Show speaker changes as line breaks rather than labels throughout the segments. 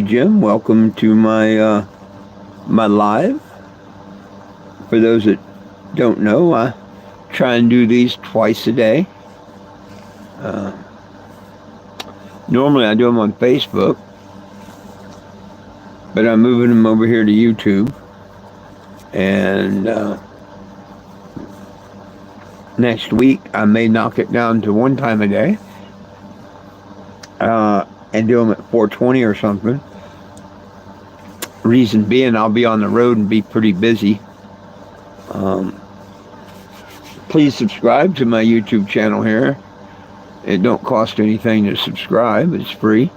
Jim, welcome to my live. For those that don't know, I try and do these twice a day. Uh, Normally, I do them on Facebook, but I'm moving them over here to YouTube. And next week, I may knock it down to one time a day and do them at 4:20 or something. Reason being, I'll be on the road and be pretty busy. Please subscribe to my YouTube channel here. It don't cost anything to subscribe. It's free.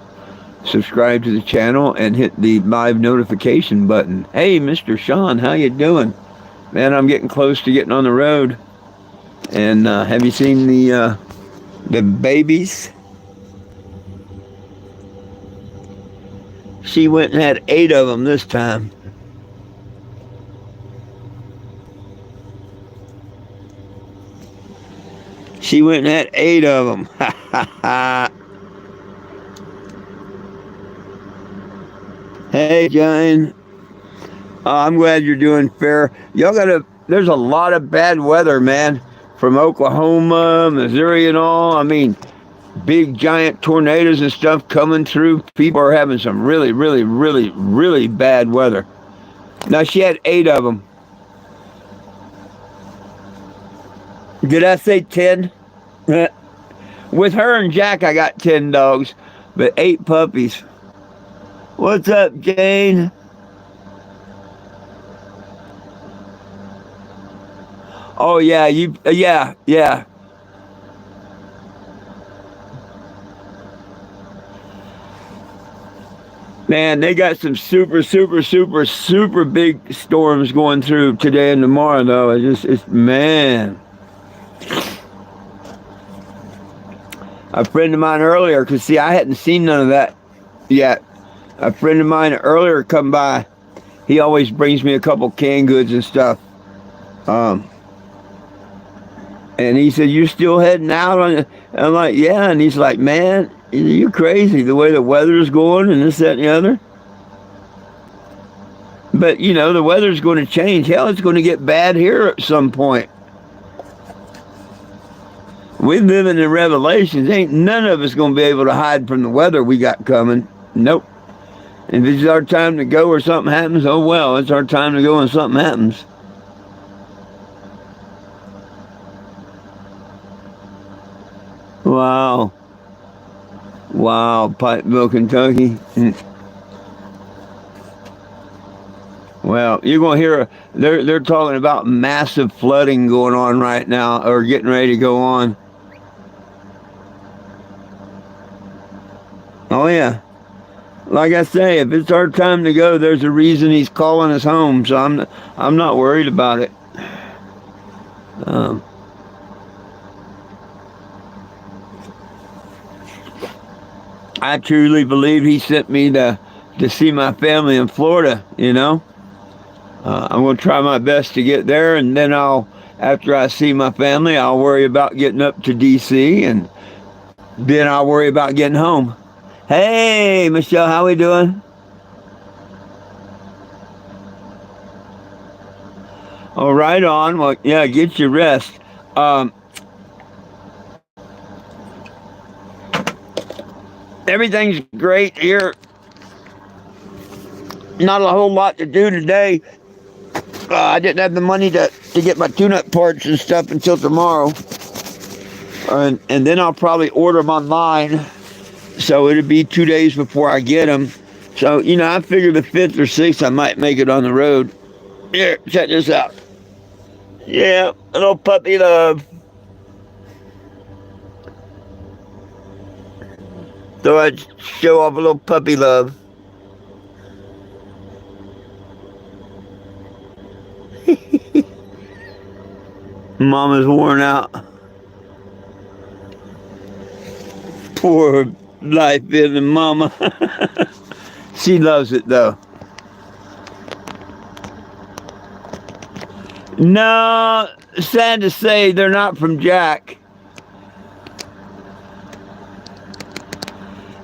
Subscribe to the channel and hit the live notification button. Hey, Mr. Sean, how you doing? Man, I'm getting close to getting on the road. And have you seen the babies? She went and had 8 of them this time. She went and had 8 of them. Ha ha ha. Hey, Jane. I'm glad you're doing fair. There's a lot of bad weather, man. From Oklahoma, Missouri and all. I mean, big giant tornadoes and stuff coming through. People are having some really, really, really, really bad weather. Now, she had 8 of them. Did I say 10? With her and Jack, I got 10 dogs, but 8 puppies. What's up, Jane? Oh, yeah, yeah. Man, they got some super, super, super, super big storms going through today and tomorrow, though. Man. A friend of mine earlier, because see, I hadn't seen none of that yet. A friend of mine earlier come by. He always brings me a couple canned goods and stuff. And he said, "You still heading out on it?" I'm like, "Yeah." And he's like, "Man, you're crazy, the way the weather's going and this, that, and the other." But, the weather's going to change. Hell, it's going to get bad here at some point. We living in Revelations. Ain't none of us going to be able to hide from the weather we got coming. Nope. If it's our time to go or something happens, oh well, it's our time to go and something happens. Wow. Wow, Pikeville, Kentucky. Well, you're going to hear, they're talking about massive flooding going on right now, or getting ready to go on. Oh, yeah. Like I say, if it's our time to go, there's a reason he's calling us home, so I'm not worried about it. I truly believe he sent me to see my family in Florida, I'm going to try my best to get there, and then after I see my family, I'll worry about getting up to D.C., and then I'll worry about getting home. Hey, Michelle, how we doing? Oh, right on. Well, yeah, get your rest. Everything's great here. Not a whole lot to do today. I didn't have the money to get my tune-up parts and stuff until tomorrow. And then I'll probably order them online. So it'll be 2 days before I get them. So, I figure the 5th or 6th I might make it on the road. Here, check this out. Yeah, a little puppy love. So I'd show off a little puppy love. Mama's worn out. Poor life in the mama. She loves it though. No, sad to say, they're not from Jack.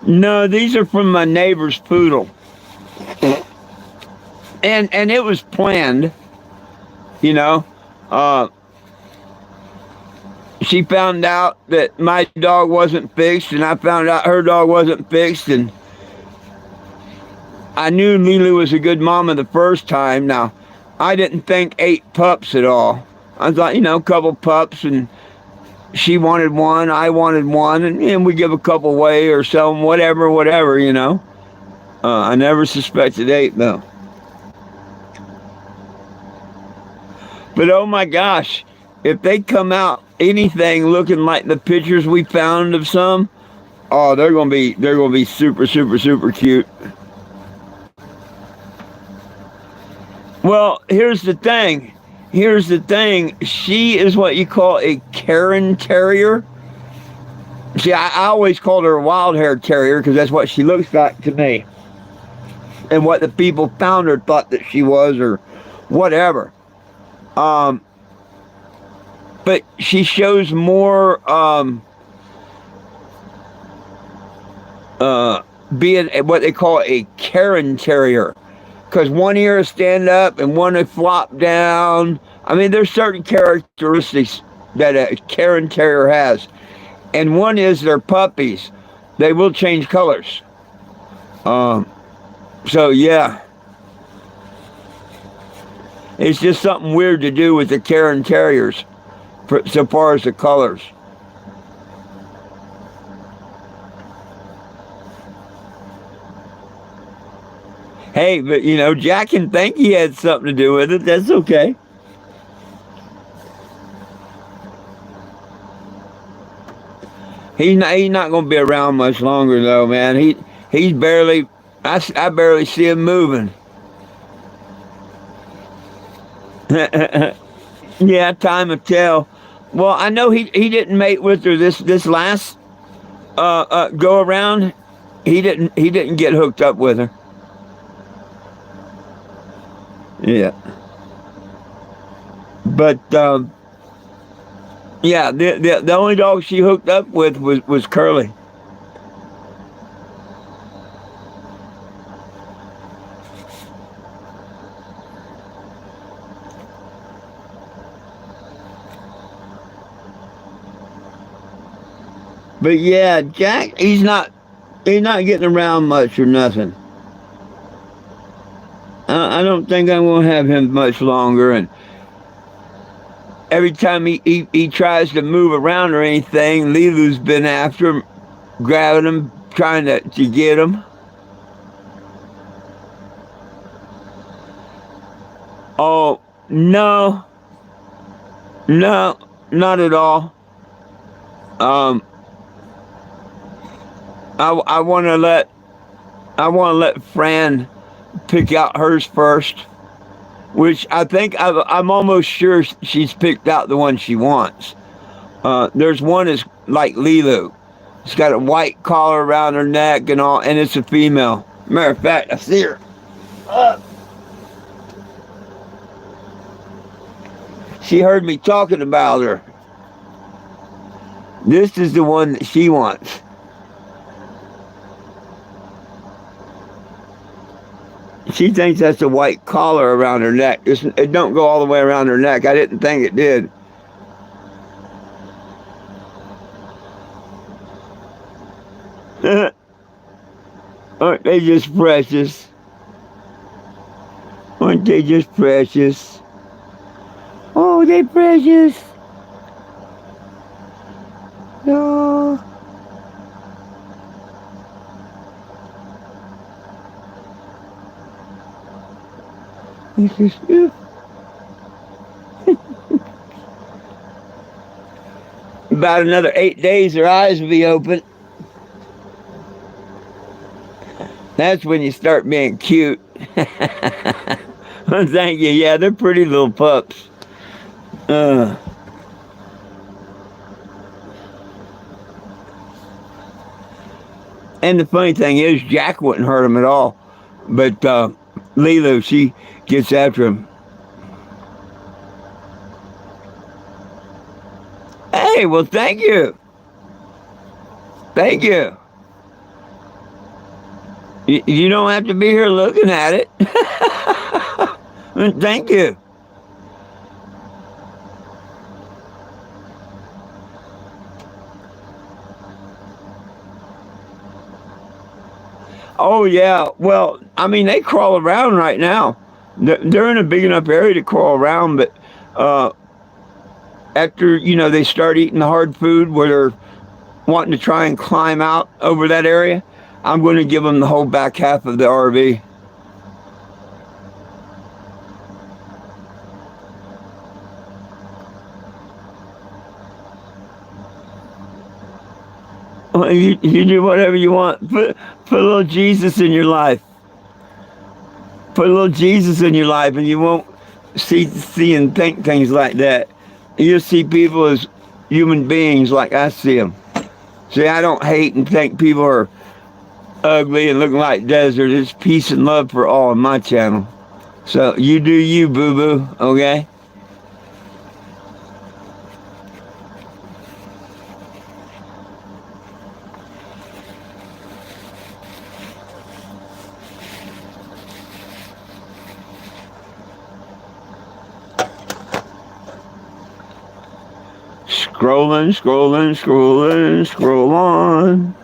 No, these are from my neighbor's poodle. and it was planned, you know. Uh, she found out that my dog wasn't fixed, and I found out her dog wasn't fixed, and I knew Lulu was a good mama the first time. Now, I didn't think 8 pups at all. I thought, a couple pups, and she wanted one, I wanted one, and we give a couple away or sell them, whatever. I never suspected 8, though. But oh my gosh, if they come out anything looking like the pictures we found of some, oh, they're gonna be super, super, super cute. Well, here's the thing. She is what you call a Karen Terrier. See, I always called her a wild-haired terrier because that's what she looks like to me. And what the people found her thought that she was, or whatever. But she shows more being what they call a Karen Terrier. Because one ear will stand up and one will flop down. I mean, there's certain characteristics that a Karen Terrier has. And one is their puppies. They will change colors. So, yeah. It's just something weird to do with the Karen Terriers, so far as the colors. Hey, but Jack can think he had something to do with it. That's okay. He's not going to be around much longer, though, man. He's barely. I barely see him moving. Yeah, time will tell. Well, I know he didn't mate with her this last go around. He didn't get hooked up with her. Yeah. But yeah, the only dog she hooked up with was Curly. But yeah, Jack, he's not getting around much or nothing. I don't think I won't have him much longer. And every time he tries to move around or anything, Lilu's been after him, grabbing him, trying to get him. Oh, no, not at all. I want to let Fran pick out hers first, which I think I'm almost sure she's picked out the one she wants. There's one is like Lilu. It's got a white collar around her neck and all, and it's a female. Matter of fact, I see her. She heard me talking about her. This is the one that she wants. She thinks that's a white collar around her neck. It don't go all the way around her neck. I didn't think it did. Aren't they just precious? Aren't they just precious? Oh, they precious. Oh. This is you. About another 8 days, their eyes will be open. That's when you start being cute. Well, thank you. Yeah, they're pretty little pups. And the funny thing is, Jack wouldn't hurt him at all. But Lilu, she gets after him. Hey, well, thank you. Thank you. You don't have to be here looking at it. Thank you. Oh yeah. Well, I mean, they crawl around right now. They're in a big enough area to crawl around, but uh, after they start eating the hard food where they're wanting to try and climb out over that area, I'm going to give them the whole back half of the RV. Well, you do whatever you want. Put a little Jesus in your life. Put a little Jesus in your life, and you won't see and think things like that. You'll see people as human beings like I see them. See, I don't hate and think people are ugly and looking like desert. It's peace and love for all on my channel. So you do you, boo-boo, okay? Scrolling, scrolling, scrolling, scroll on.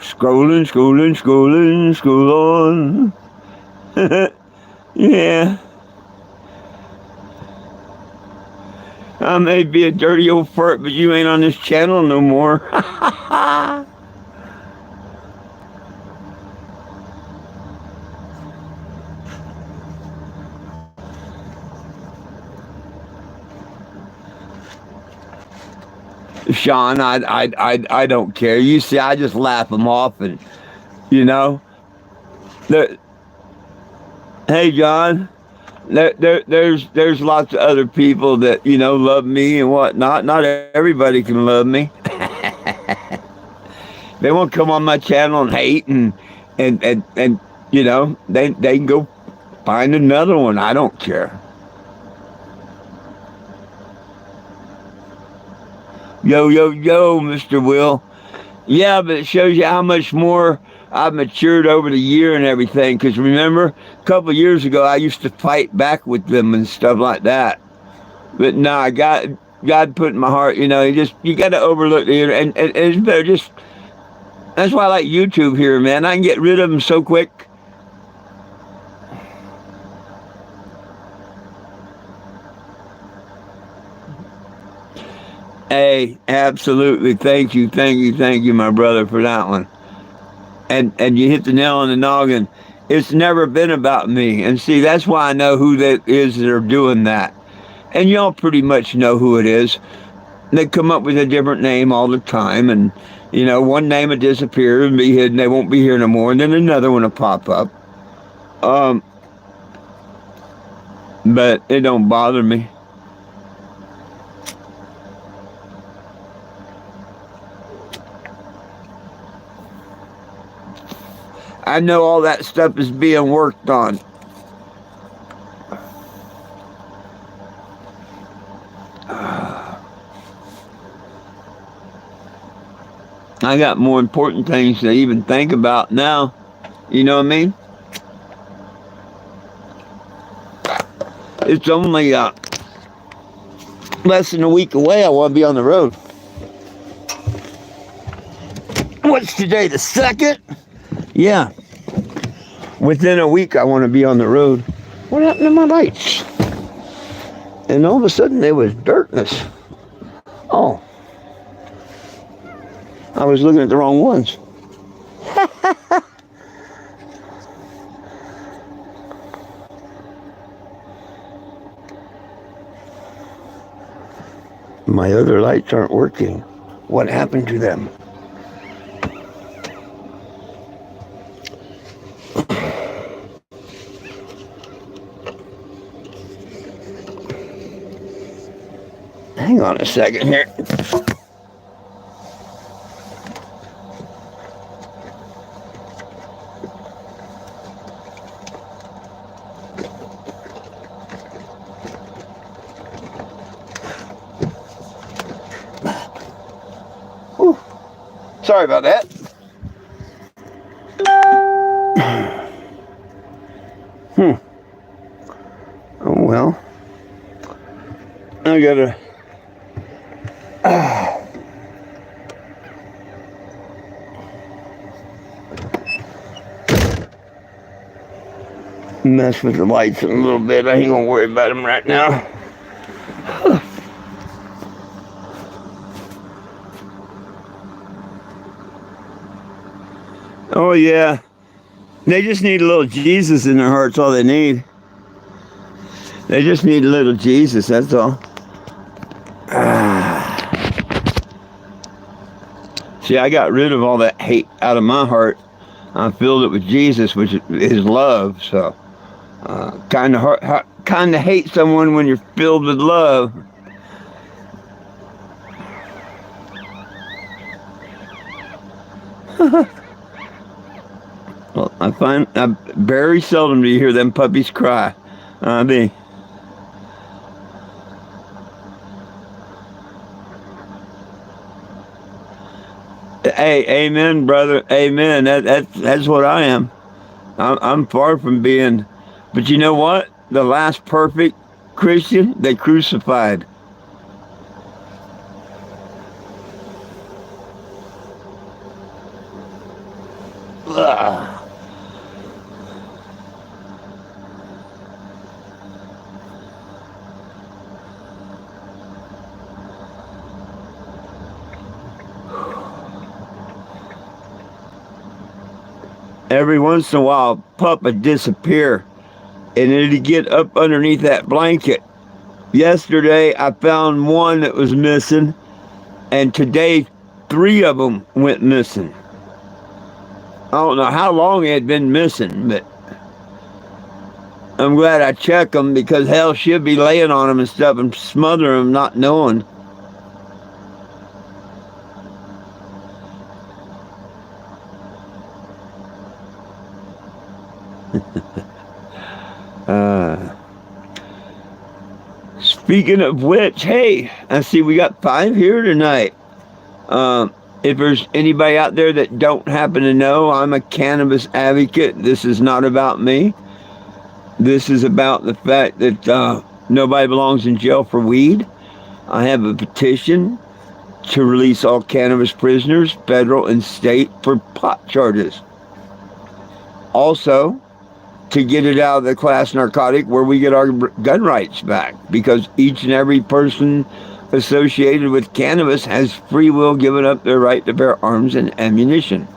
Scrolling, scrolling, scrolling, scroll on. Yeah. I may be a dirty old fart, but you ain't on this channel no more. Sean, I don't care. You see, I just laugh them off, and you know, there, hey John, there's lots of other people that love me and whatnot. Not everybody can love me. They won't come on my channel and hate and they can go find another one. I don't care. Yo, yo, yo, Mr. Will. Yeah, but it shows you how much more I've matured over the year and everything. Because remember, a couple of years ago, I used to fight back with them and stuff like that. But nah, God put in my heart, you got to overlook the and it's better just. That's why I like YouTube here, man. I can get rid of them so quick. Hey, absolutely. Thank you, my brother, for that one. And you hit the nail on the noggin. It's never been about me. And see, that's why I know who that is that are doing that. And y'all pretty much know who it is. They come up with a different name all the time. And, one name will disappear and be hidden. They won't be here no more. And then another one will pop up. But it don't bother me. I know all that stuff is being worked on. I got more important things to even think about now. You know what I mean? It's only less than a week away. I want to be on the road. What's today, the 2nd? Yeah. Within a week, I want to be on the road. What happened to my lights? And all of a sudden, there was darkness. Oh. I was looking at the wrong ones. My other lights aren't working. What happened to them? Hang on a second here. Whew. Sorry about that. Oh well. I gotta mess with the lights a little bit. I ain't gonna worry about them right now. Oh yeah. They just need a little Jesus in their hearts, all they need. They just need a little Jesus, that's all. See, I got rid of all that hate out of my heart. I filled it with Jesus, which is love. So, kind of hate someone when you're filled with love. Well, I very seldom do you hear them puppies cry. Hey, amen, brother. Amen. That's what I am. I'm far from being, but you know what? The last perfect Christian they crucified. Ugh. Every once in a while, pup would disappear, and it'd get up underneath that blanket. Yesterday, I found one that was missing, and today, 3 of them went missing. I don't know how long it had been missing, but I'm glad I checked them because hell, she'll be laying on them and stuff and smother them, not knowing. Speaking of which, hey, I see we got 5 here tonight. If there's anybody out there that don't happen to know, I'm a cannabis advocate. This is not about me. This is about the fact that nobody belongs in jail for weed. I have a petition to release all cannabis prisoners, federal and state, for pot charges. Also, to get it out of the class narcotic where we get our gun rights back, because each and every person associated with cannabis has free will given up their right to bear arms and ammunition.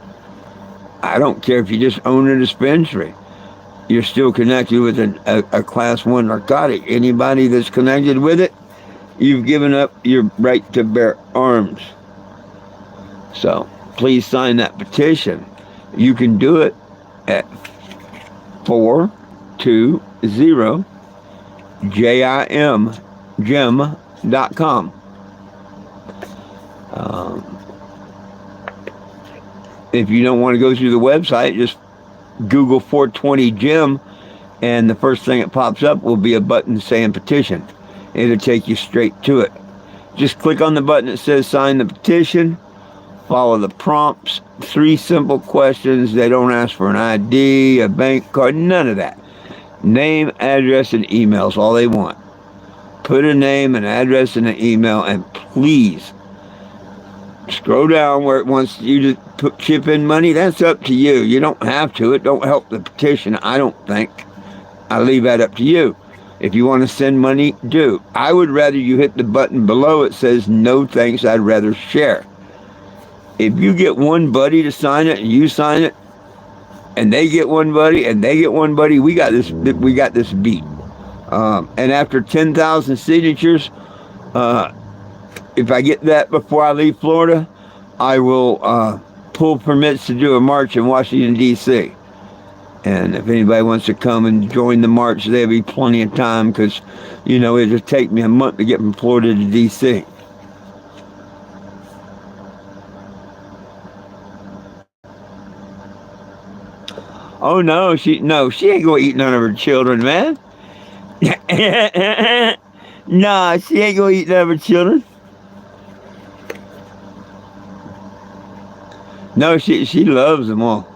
I don't care if you just own a dispensary. You're still connected with a class 1 narcotic. Anybody that's connected with it, you've given up your right to bear arms. So please sign that petition. You can do it at 420jim.com. If you don't want to go through the website, just Google 420 Jim, and the first thing that pops up will be a button saying petition. It'll take you straight to it. Just click on the button that says sign the petition. Follow the prompts. 3 simple questions. They don't ask for an ID, a bank card, none of that. Name, address, and email is all they want. Put a name, an address, and an email, and please scroll down where it wants you to chip in money. That's up to you. You don't have to. It don't help the petition, I don't think. I leave that up to you. If you want to send money, do. I would rather you hit the button below it says no thanks, I'd rather share. If you get one buddy to sign it and you sign it, and they get one buddy and they get one buddy, we got this beat. And after 10,000 signatures, if I get that before I leave Florida, I will pull permits to do a march in Washington, D.C. And if anybody wants to come and join the march, there'll be plenty of time, because, it'll just take me a month to get from Florida to D.C. Oh, no, she ain't going to eat none of her children, man. Nah, she ain't going to eat none of her children. No, she loves them all.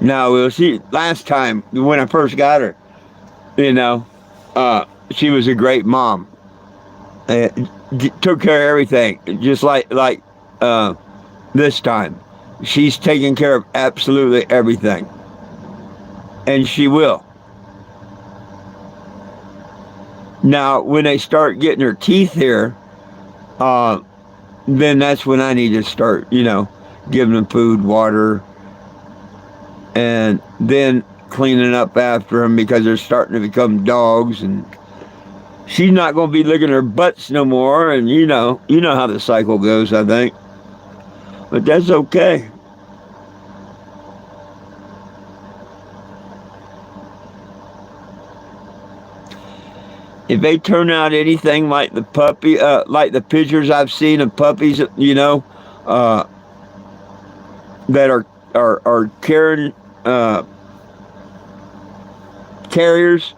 Now, well, she last time when I first got her, you know, she was a great mom. Uh, Took care of everything, just like uh, this time. She's taking care of absolutely everything, and she will. Now, when they start getting her teeth here, uh, then that's when I need to start, giving them food, water, and then cleaning up after them because they're starting to become dogs. And she's not going to be licking her butts no more. And you know how the cycle goes, I think. But that's okay. If they turn out anything like the like the pictures I've seen of puppies, uh, that are carrying uh, carriers,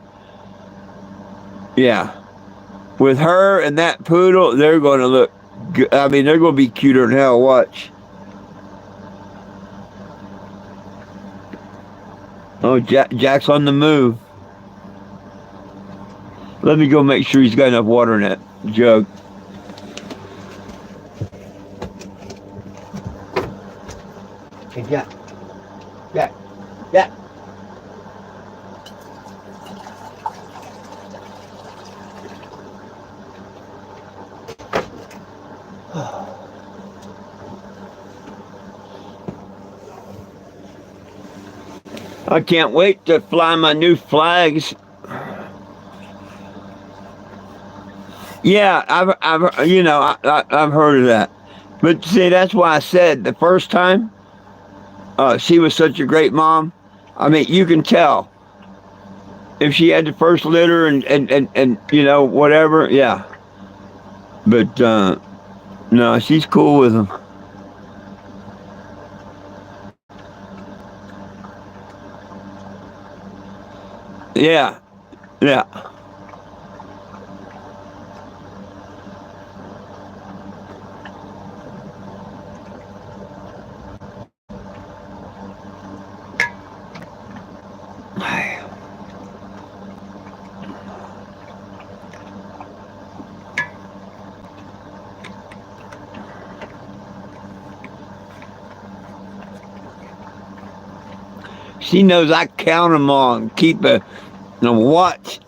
yeah. With her and that poodle, they're going to look. I mean, they're going to be cuter than hell. Watch. Oh, Jack's on the move. Let me go make sure he's got enough water in that jug. Hey, Jack. Jack. Jack. I can't wait to fly my new flags. Yeah, I've heard of that. But see, that's why I said the first time, she was such a great mom. I mean, you can tell if she had the first litter and whatever. Yeah, but no, she's cool with them. Yeah, yeah. She knows I count them all and keep a watch.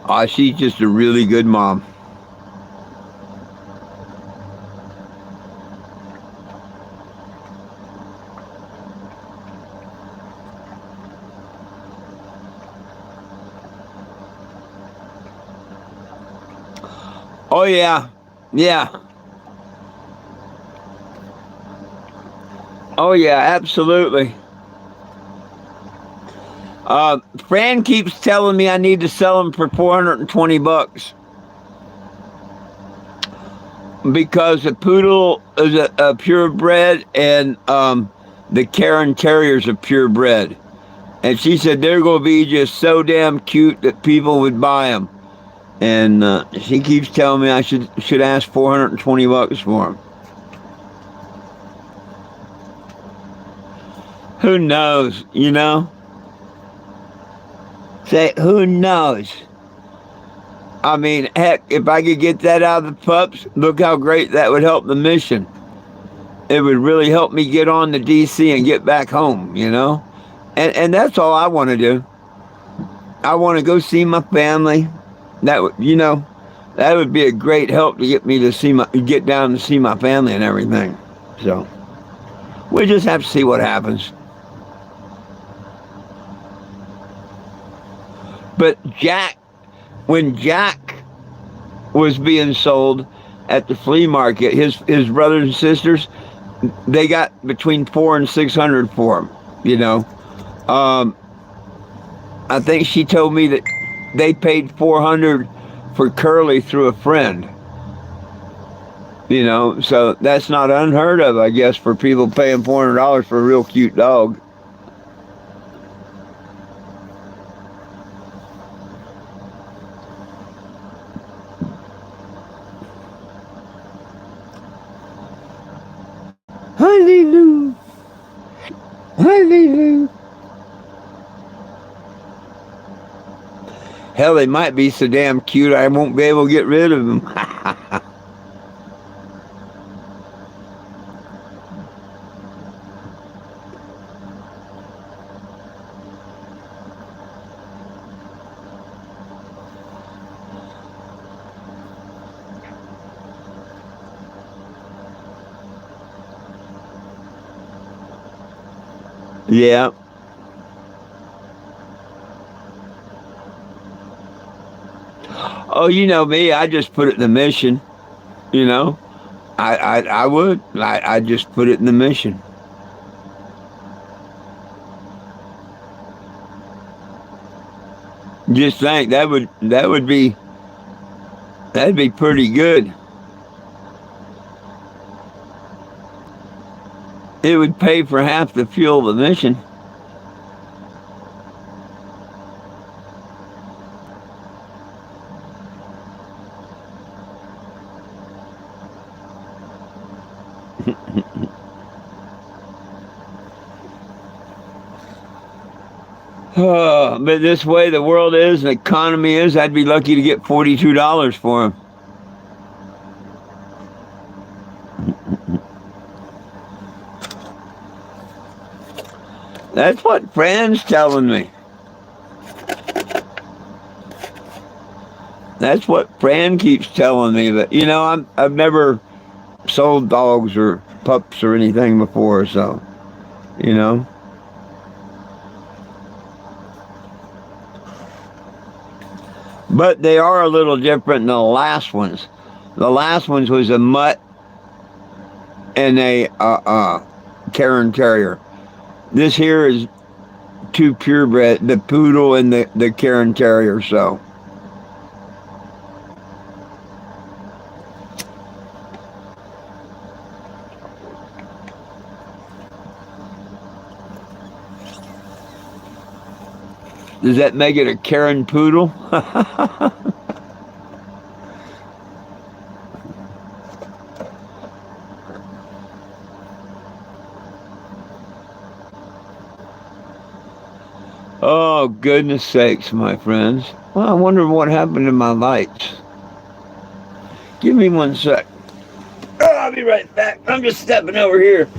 Oh, she's just a really good mom. Oh yeah, yeah. Oh yeah, absolutely. Fran keeps telling me I need to sell them for $420 because the poodle is a purebred and the Karen Terrier's a purebred. And she said they're going to be just so damn cute that people would buy them. And she keeps telling me I should ask $420 for them. Who knows? Say who knows? I mean, heck, if I could get that out of the pups, look how great that would help the mission. It would really help me get on to DC and get back home. And that's all I want to do. I want to go see my family. That would be a great help to get me to get down to see my family and everything. So we just have to see what happens. But when Jack was being sold at the flea market, his brothers and sisters, they got between $400 and $600 for him. I think she told me that they paid $400 for Curly through a friend. So that's not unheard of, I guess, for people paying $400 for a real cute dog. Hallelujah. Hallelujah. Hell, they might be so damn cute I won't be able to get rid of them. Yeah. Oh, you know me. I just put it in the mission. You know, I would. I just put it in the mission. Just think that'd be pretty good. It would pay for half the fuel of the mission. But this way the world is, the economy is, I'd be lucky to get $42 for them. That's what Fran's telling me. That's what Fran keeps telling me. But you know, I've never sold dogs or pups or anything before, so you know. But they are a little different than the last ones. The last ones was a mutt and a Cairn Terrier. This here is two purebred, the poodle and the Cairn Terrier. So does that make it a Cairn poodle? Oh, goodness sakes, my friends. Well, I wonder what happened to my lights. Give me 1 sec. Oh, I'll be right back. I'm just stepping over here.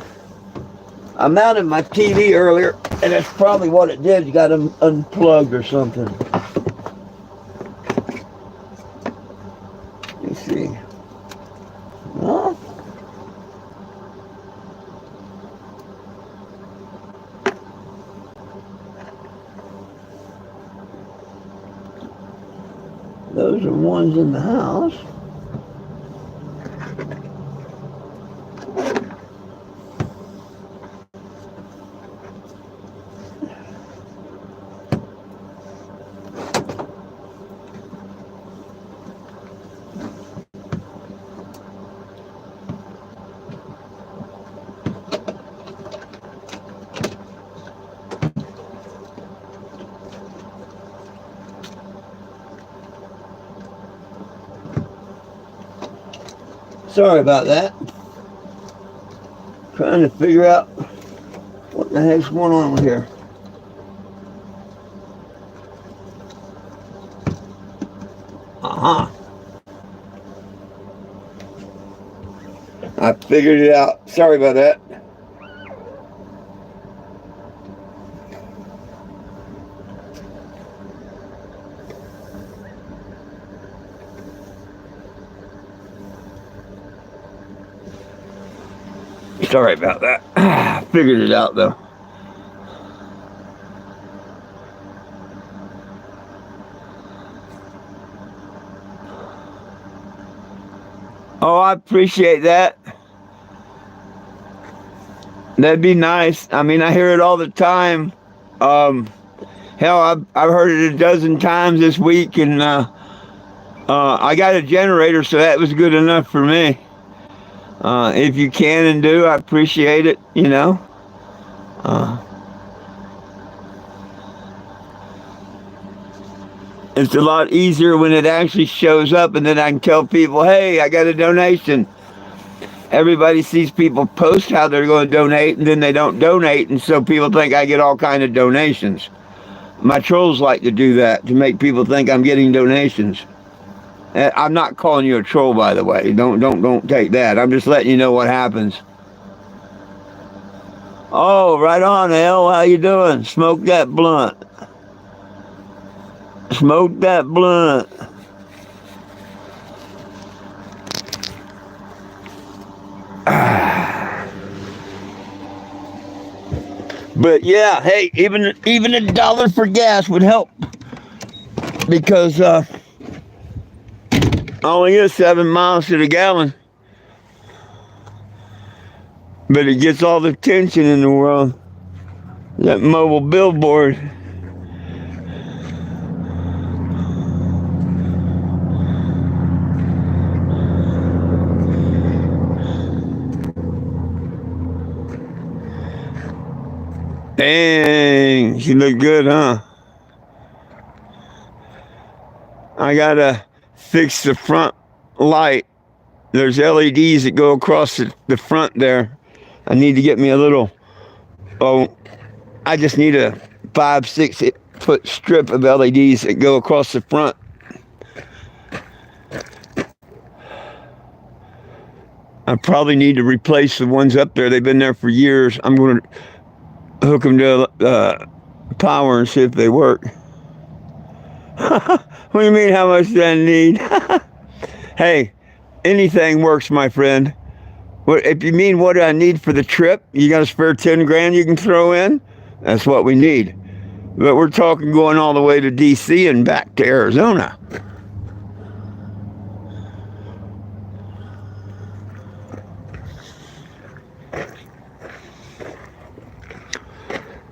I mounted my TV earlier, and that's probably what it did. You got them unplugged or something. Let's see. Well, those are ones in the house. Sorry about that. Trying to figure out what the heck's going on here. I figured it out. Sorry about that. Sorry about that. Figured it out though. Oh, I appreciate that. That'd be nice. I mean, I hear it all the time. Hell, I've heard it a dozen times this week, and I got a generator, so that was good enough for me. If you can and do, I appreciate it, you know. It's a lot easier when it actually shows up, and then I can tell people, hey, I got a donation. Everybody sees people post how they're going to donate, and then they don't donate, and so people think I get all kind of donations. My trolls like to do that to make people think I'm getting donations. I'm not calling you a troll, by the way. Don't take that. I'm just letting you know what happens. Oh, right on, L. How you doing? Smoke that blunt. Smoke that blunt. But yeah, hey, even $1 for gas would help, because I only get 7 miles to the gallon, but it gets all the attention in the world. That mobile billboard. Dang, she look good, huh? I gotta fix the front light. There's LEDs that go across the front there. I need to get me a little, I just need a 5-6 foot strip of LEDs that go across the front. I probably need to replace the ones up there. They've been there for years. I'm going to hook them to power and see if they work. What do you mean, how much do I need? Hey, anything works, my friend. If you mean what do I need for the trip, you got a spare 10 grand you can throw in? That's what we need. But we're talking going all the way to DC and back to Arizona.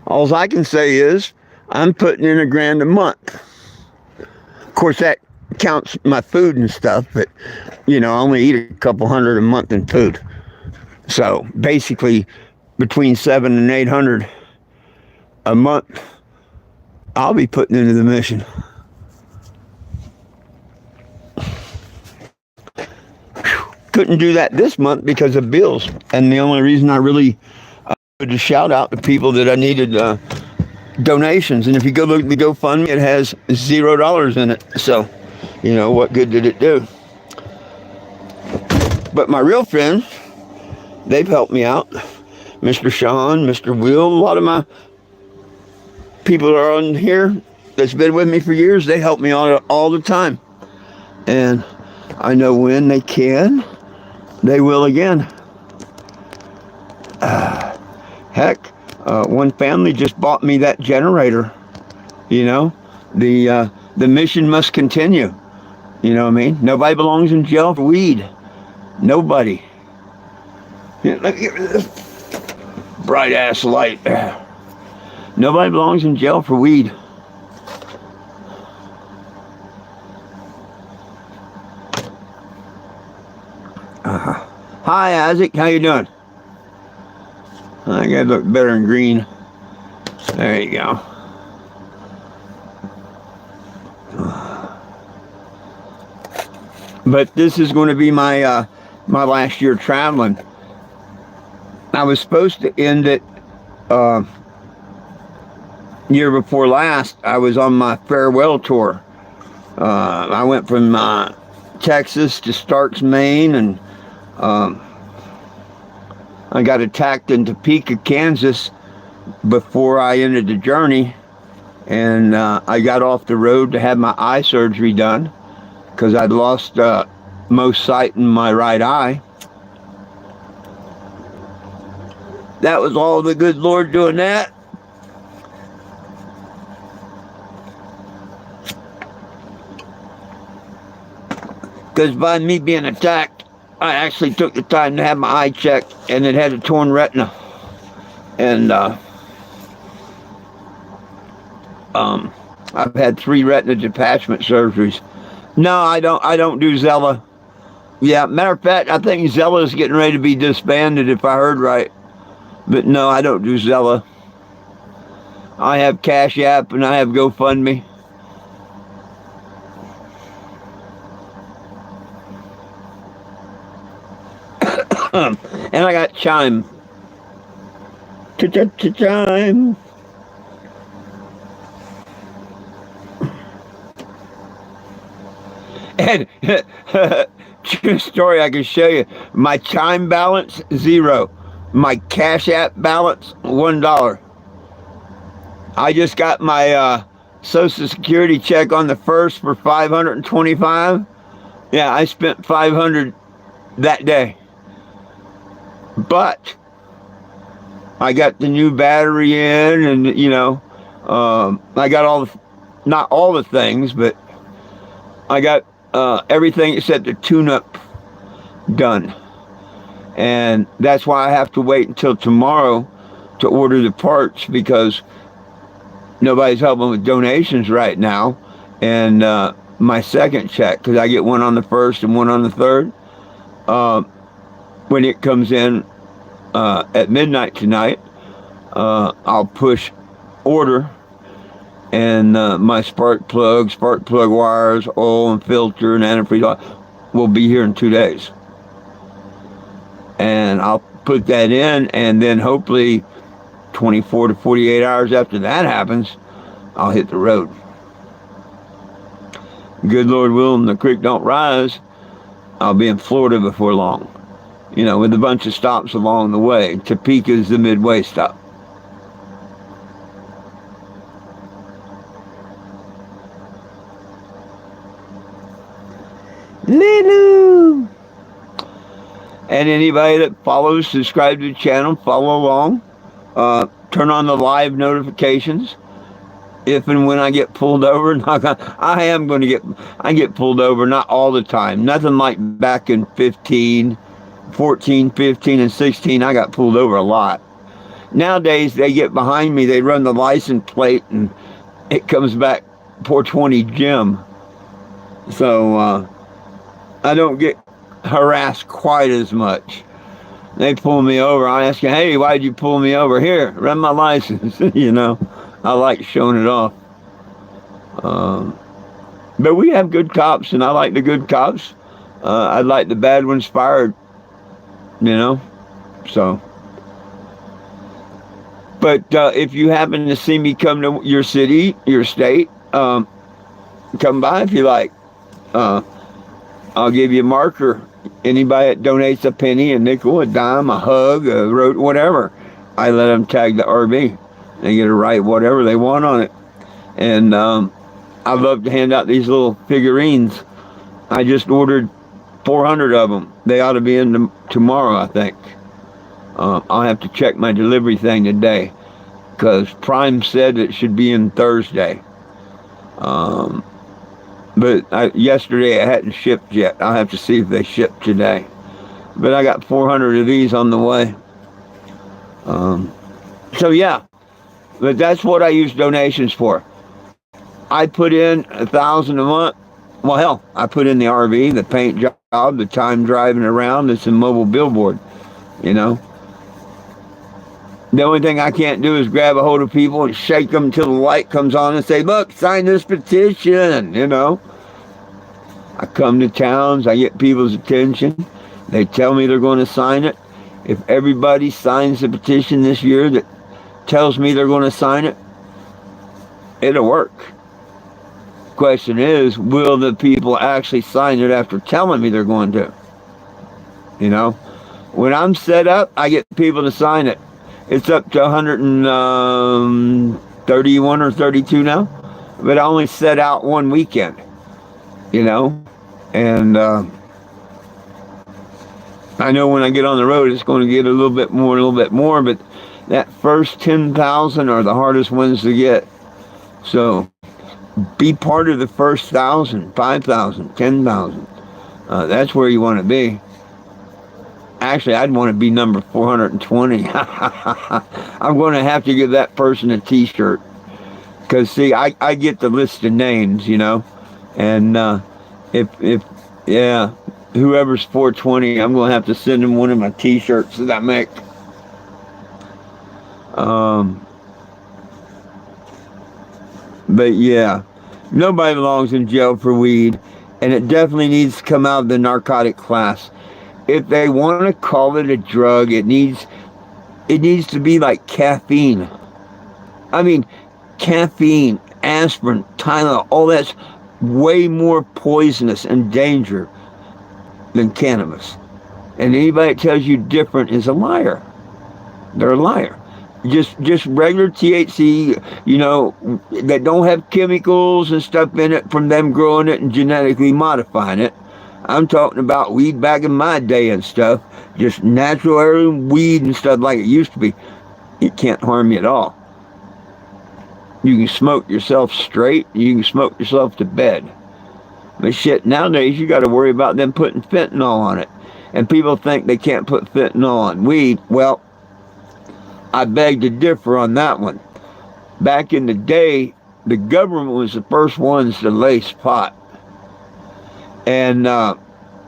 All I can say is I'm putting in $1 grand a month. Of course, that counts my food and stuff, but I only eat a couple hundred a month in food. So basically, between $700 and $800 a month, I'll be putting into the mission. Couldn't do that this month because of bills, and the only reason I really to shout out to people that I needed donations. And if you go look at the GoFundMe, it has $0 in it. So, what good did it do? But my real friends, they've helped me out. Mr. Sean, Mr. Will, a lot of my people that are on here that's been with me for years, they help me out all the time. And I know when they can, they will again. Heck, one family just bought me that generator. The mission must continue. You know what I mean? Nobody belongs in jail for weed. Nobody. Look at this bright ass light. Nobody belongs in jail for weed. Hi, Isaac. How you doing? I gotta look better in green. There you go. But this is going to be my my last year traveling. I was supposed to end it year before last. I was on my farewell tour. I went from Texas to Starks, Maine, and I got attacked in Topeka, Kansas before I ended the journey, and I got off the road to have my eye surgery done because I'd lost most sight in my right eye. That was all the good Lord doing that. Because by me being attacked, I actually took the time to have my eye checked, and it had a torn retina. And I've had 3 retina detachment surgeries. No, I don't do Zella. Yeah, matter of fact, I think Zella is getting ready to be disbanded, if I heard right. But no, I don't do Zella. I have Cash App and I have GoFundMe. And I got chime. Chime. And true story, I can show you. My chime balance, 0. My Cash App balance, $1. I just got my Social Security check on the 1st for $525. Yeah, I spent $500 that day. But I got the new battery in, and I got not all the things, but I got everything except the tune-up done. And that's why I have to wait until tomorrow to order the parts, because nobody's helping with donations right now. And my second check, because I get one on the 1st and one on the 3rd, when it comes in at midnight tonight, I'll push order, and my spark plug wires, oil and filter and antifreeze will be here in 2 days. And I'll put that in, and then hopefully 24 to 48 hours after that happens, I'll hit the road. Good Lord willing, the creek don't rise, I'll be in Florida before long. With a bunch of stops along the way. Topeka's the midway stop. Lulu! And anybody that follows, subscribe to the channel, follow along, turn on the live notifications. If and when I get pulled over, I get pulled over, not all the time. Nothing like back in 14, 15, and 16, I got pulled over a lot. Nowadays, they get behind me, they run the license plate, and it comes back 420 Jim. So, I don't get harassed quite as much. They pull me over, I ask you, hey, why'd you pull me over? Here, run my license. I like showing it off. But we have good cops, and I like the good cops. I'd like the bad ones fired. So. But if you happen to see me come to your city, your state, come by if you like. I'll give you a marker. Anybody that donates a penny, a nickel, a dime, a hug, a road, whatever, I let them tag the RV. They get to write whatever they want on it. And I love to hand out these little figurines. I just ordered 400 of them. They ought to be in tomorrow, I think. I'll have to check my delivery thing today, because Prime said it should be in Thursday. But yesterday it hadn't shipped yet. I'll have to see if they ship today. But I got 400 of these on the way. So yeah, but that's what I use donations for. I put in $1,000 a month. Well, hell, I put in the RV, the paint job, the time driving around. It's a mobile billboard, The only thing I can't do is grab a hold of people and shake them until the light comes on and say, look, sign this petition, I come to towns, I get people's attention. They tell me they're going to sign it. If everybody signs the petition this year that tells me they're going to sign it, it'll work. Question is, will the people actually sign it after telling me they're going to? When I'm set up, I get people to sign it. It's up to 131 or 32 now, but I only set out one weekend, and I know when I get on the road, it's going to get a little bit more, but that first 10,000 are the hardest ones to get. So be part of the first 1,000, 5,000, 10,000. That's where you want to be. Actually, I'd want to be number 420. I'm going to have to give that person a t-shirt. Because, see, I get the list of names, And whoever's 420, I'm going to have to send them one of my t-shirts that I make. But, yeah, nobody belongs in jail for weed. And it definitely needs to come out of the narcotic class. if they want to call it a drug, it needs to be like caffeine. I mean, caffeine, aspirin, Tylenol, all that's way more poisonous and danger than cannabis. And anybody that tells you different is a liar. They're a liar. Just regular THC, that don't have chemicals and stuff in it from them growing it and genetically modifying it. I'm talking about weed back in my day and stuff. Just natural heirloom weed and stuff like it used to be. It can't harm you at all. You can smoke yourself straight. You can smoke yourself to bed. But shit, nowadays you got to worry about them putting fentanyl on it. And people think they can't put fentanyl on weed. Well, I beg to differ on that one. Back in the day, the government was the first ones to lace pot. And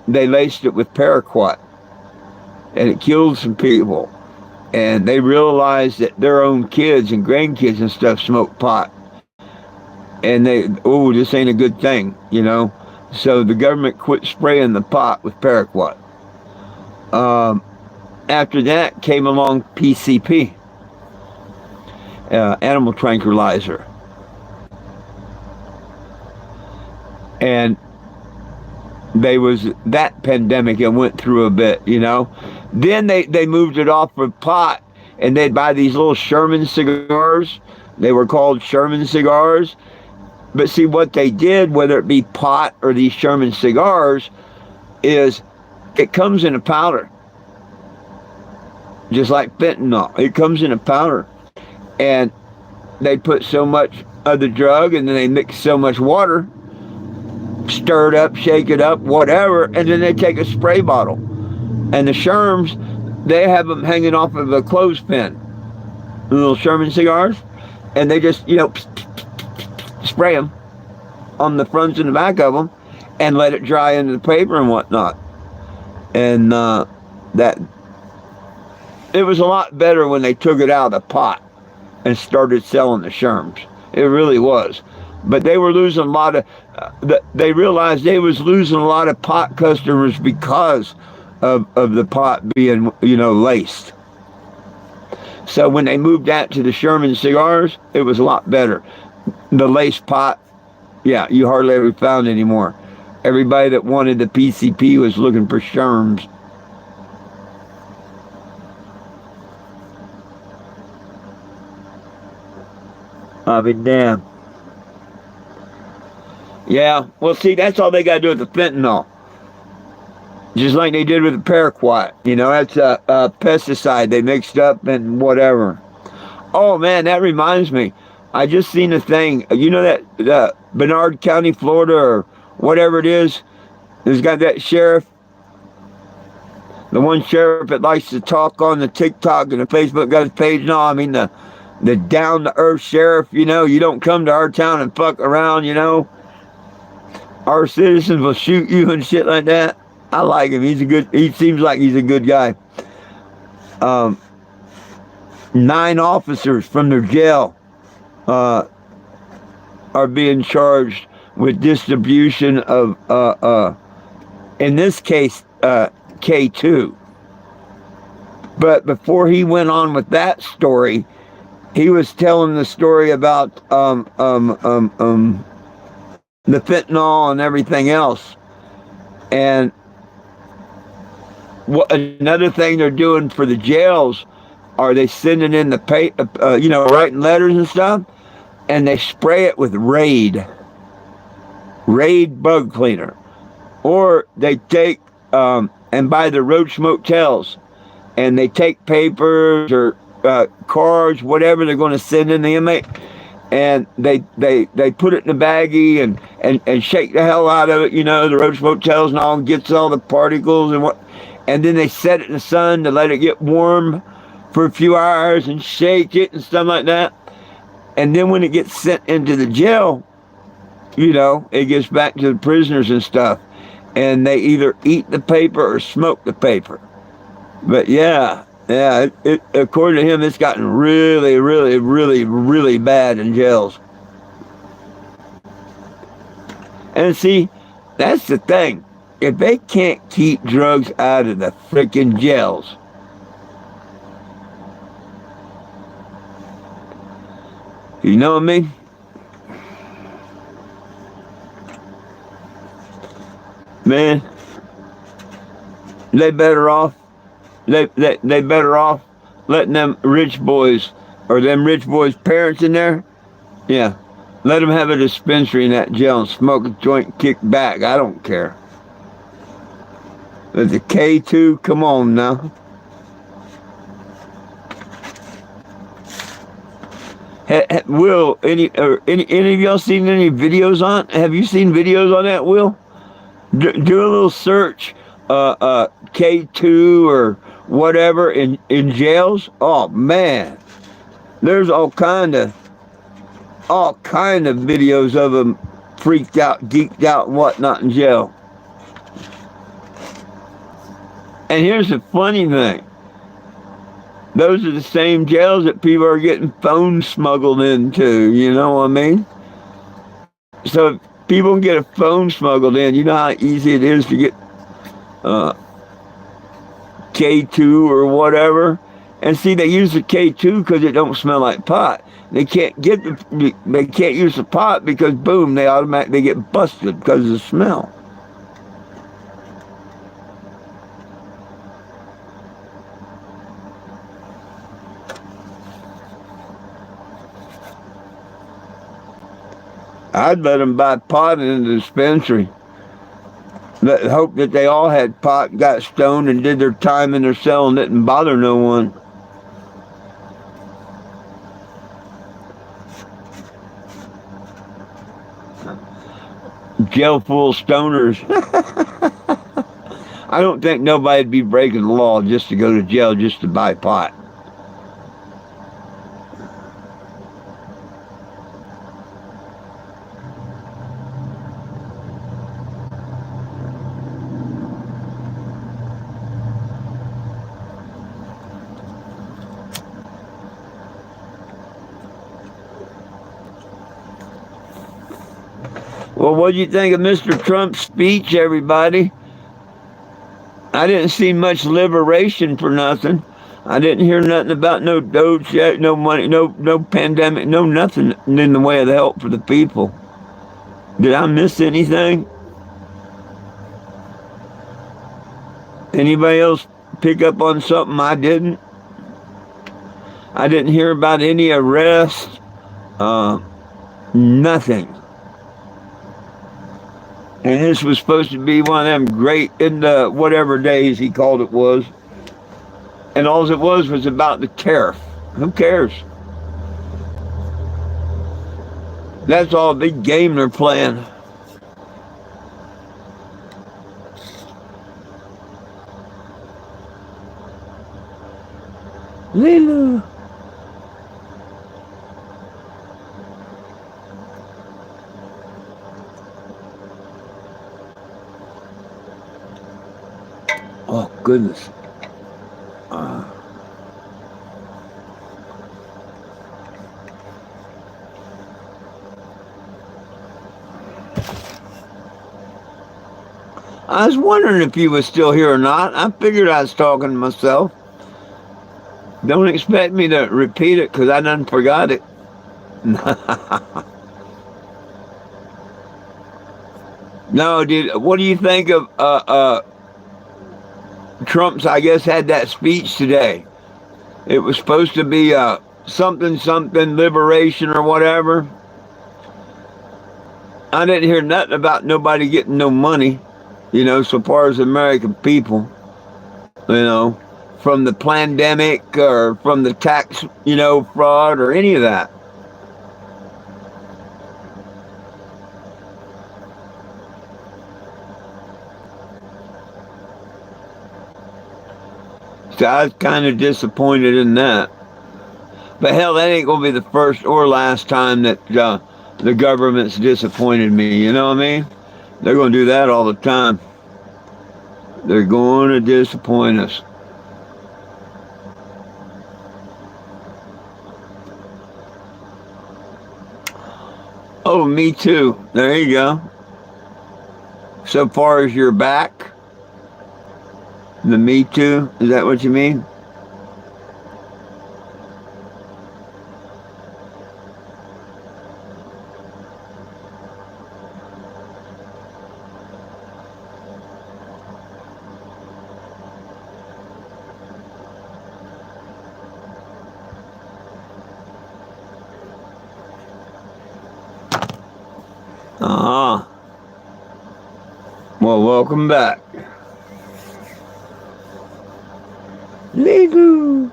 they laced it with paraquat. And it killed some people. And they realized that their own kids and grandkids and stuff smoke pot. And this ain't a good thing, So the government quit spraying the pot with paraquat. After that came along PCP, animal tranquilizer. And they was that pandemic and went through a bit, Then they moved it off of pot, and they'd buy these little Sherman cigars. They were called Sherman cigars. But see, what they did, whether it be pot or these Sherman cigars, is it comes in a powder. Just like fentanyl. It comes in a powder. And they put so much of the drug, and then they mix so much water, stir it up, shake it up, whatever, and then they take a spray bottle. And the Sherms, they have them hanging off of a clothespin. The little Sherman cigars. And they just, spray them on the fronts and the back of them and let it dry into the paper and whatnot. And that it was a lot better when they took it out of the pot and started selling the Sherms. It really was. But they were losing a lot of, they realized they was losing a lot of pot customers because of the pot being, laced. So when they moved that to the Sherman cigars, it was a lot better. The lace pot, you hardly ever found anymore. Everybody that wanted the PCP was looking for Sherms. I mean, damn. Yeah, well, see, that's all they got to do with the fentanyl. Just like they did with the paraquat. That's a pesticide they mixed up and whatever. Oh, man, that reminds me. I just seen a thing. That Bernard County, Florida, or whatever it is, has got that sheriff. The one sheriff that likes to talk on the TikTok and the Facebook, got his page and all. I mean, the down-to-earth sheriff, you don't come to our town and fuck around, Our citizens will shoot you and shit like that. I like him. He seems like he's a good guy. 9 officers from their jail are being charged with distribution of, in this case, K2. But before he went on with that story, he was telling the story about the fentanyl and everything else. And another thing they're doing for the jails are they sending in the writing letters and stuff, and they spray it with Raid bug cleaner, or they take and buy the roach motels, and they take papers or cards, whatever they're going to send in the inmate, and they put it in a baggie and shake the hell out of it, the roach motels and all, and gets all the particles and then they set it in the sun to let it get warm for a few hours and shake it and stuff like that. And then when it gets sent into the jail, it gets back to the prisoners and stuff, and they either eat the paper or smoke the paper. But yeah, according to him, it's gotten really, really, really, really bad in jails. And see, that's the thing. if they can't keep drugs out of the freaking jails, you know what I mean? Man, they better off. They better off letting them rich boys or them rich boys' parents in there. Yeah, let them have a dispensary in that jail and smoke a joint, kick back. I don't care. But the K2, come on now. Will, any of y'all seen any videos on? Have you seen videos on that, Will? Do a little search, K2 or whatever in jails. Oh man, there's all kind of videos of them freaked out, geeked out, and whatnot in jail. And here's the funny thing: those are the same jails that people are getting phones smuggled into. You know what I mean? So if people can get a phone smuggled in, you know how easy it is to get K2 or whatever. And see, they use the K2 because it don't smell like pot. They can't use the pot because boom, they automatically get busted because of the smell. I'd let them buy pot in the dispensary. Hope that they all had pot, got stoned, and did their time in their cell and didn't bother no one. Jail full of stoners. I don't think nobody'd be breaking the law just to go to jail just to buy pot. Well, what do you think of Mr. Trump's speech, everybody? I didn't see much liberation for nothing. I didn't hear nothing about no Doge yet, no money, no pandemic, no nothing in the way of the help for the people. Did I miss anything? Anybody else pick up on something I didn't? I didn't hear about any arrests. Nothing. And this was supposed to be one of them great, in the whatever days he called it was. And all it was about the tariff. Who cares? That's all a big game they're playing. Lila. Oh, goodness. I was wondering if you was still here or not. I figured I was talking to myself. Don't expect me to repeat it because I done forgot it. No, dude. What do you think of Trump's, I guess, had that speech today? It was supposed to be something liberation or whatever. I didn't hear nothing about nobody getting no money, so far as the American people, from the pandemic or from the tax, fraud or any of that. So I was kind of disappointed in that. But hell, that ain't going to be the first or last time that the government's disappointed me. You know what I mean? They're going to do that all the time. They're going to disappoint us. Oh, me too. There you go. So far as your back? The Me Too? Is that what you mean? Uh-huh. Well, welcome back. Legal.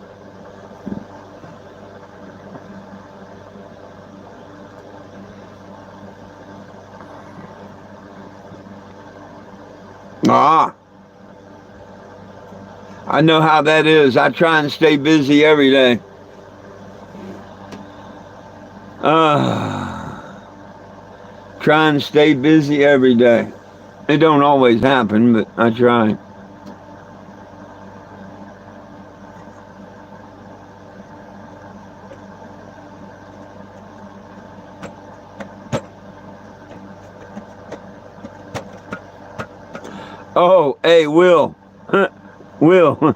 Ah. I know how that is. I try and stay busy every day. Try and stay busy every day. It don't always happen, but I try. Oh, hey, Will. Will.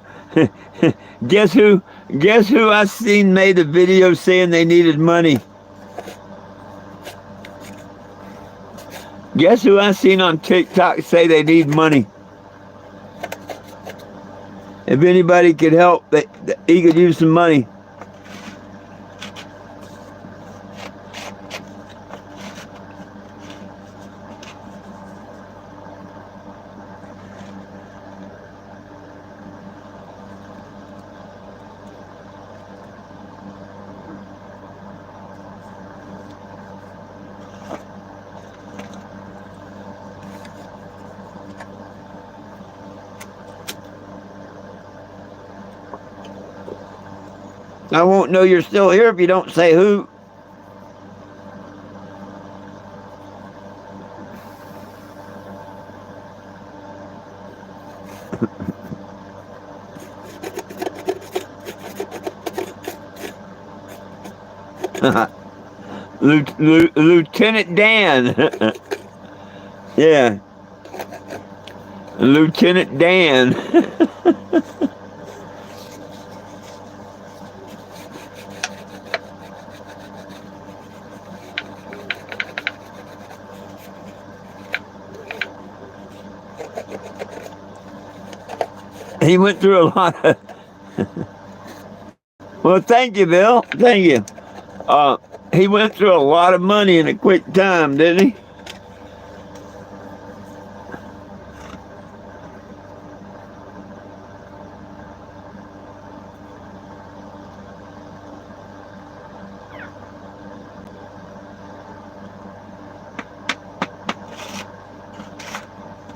Guess who I seen made a video saying they needed money? Guess who I seen on TikTok say they need money? If anybody could help, he could use some money. I won't know you're still here if you don't say who. Lieutenant Dan. Yeah. Lieutenant Dan. He went through a lot of... Well, thank you, Bill. Thank you. He went through a lot of money in a quick time, didn't he?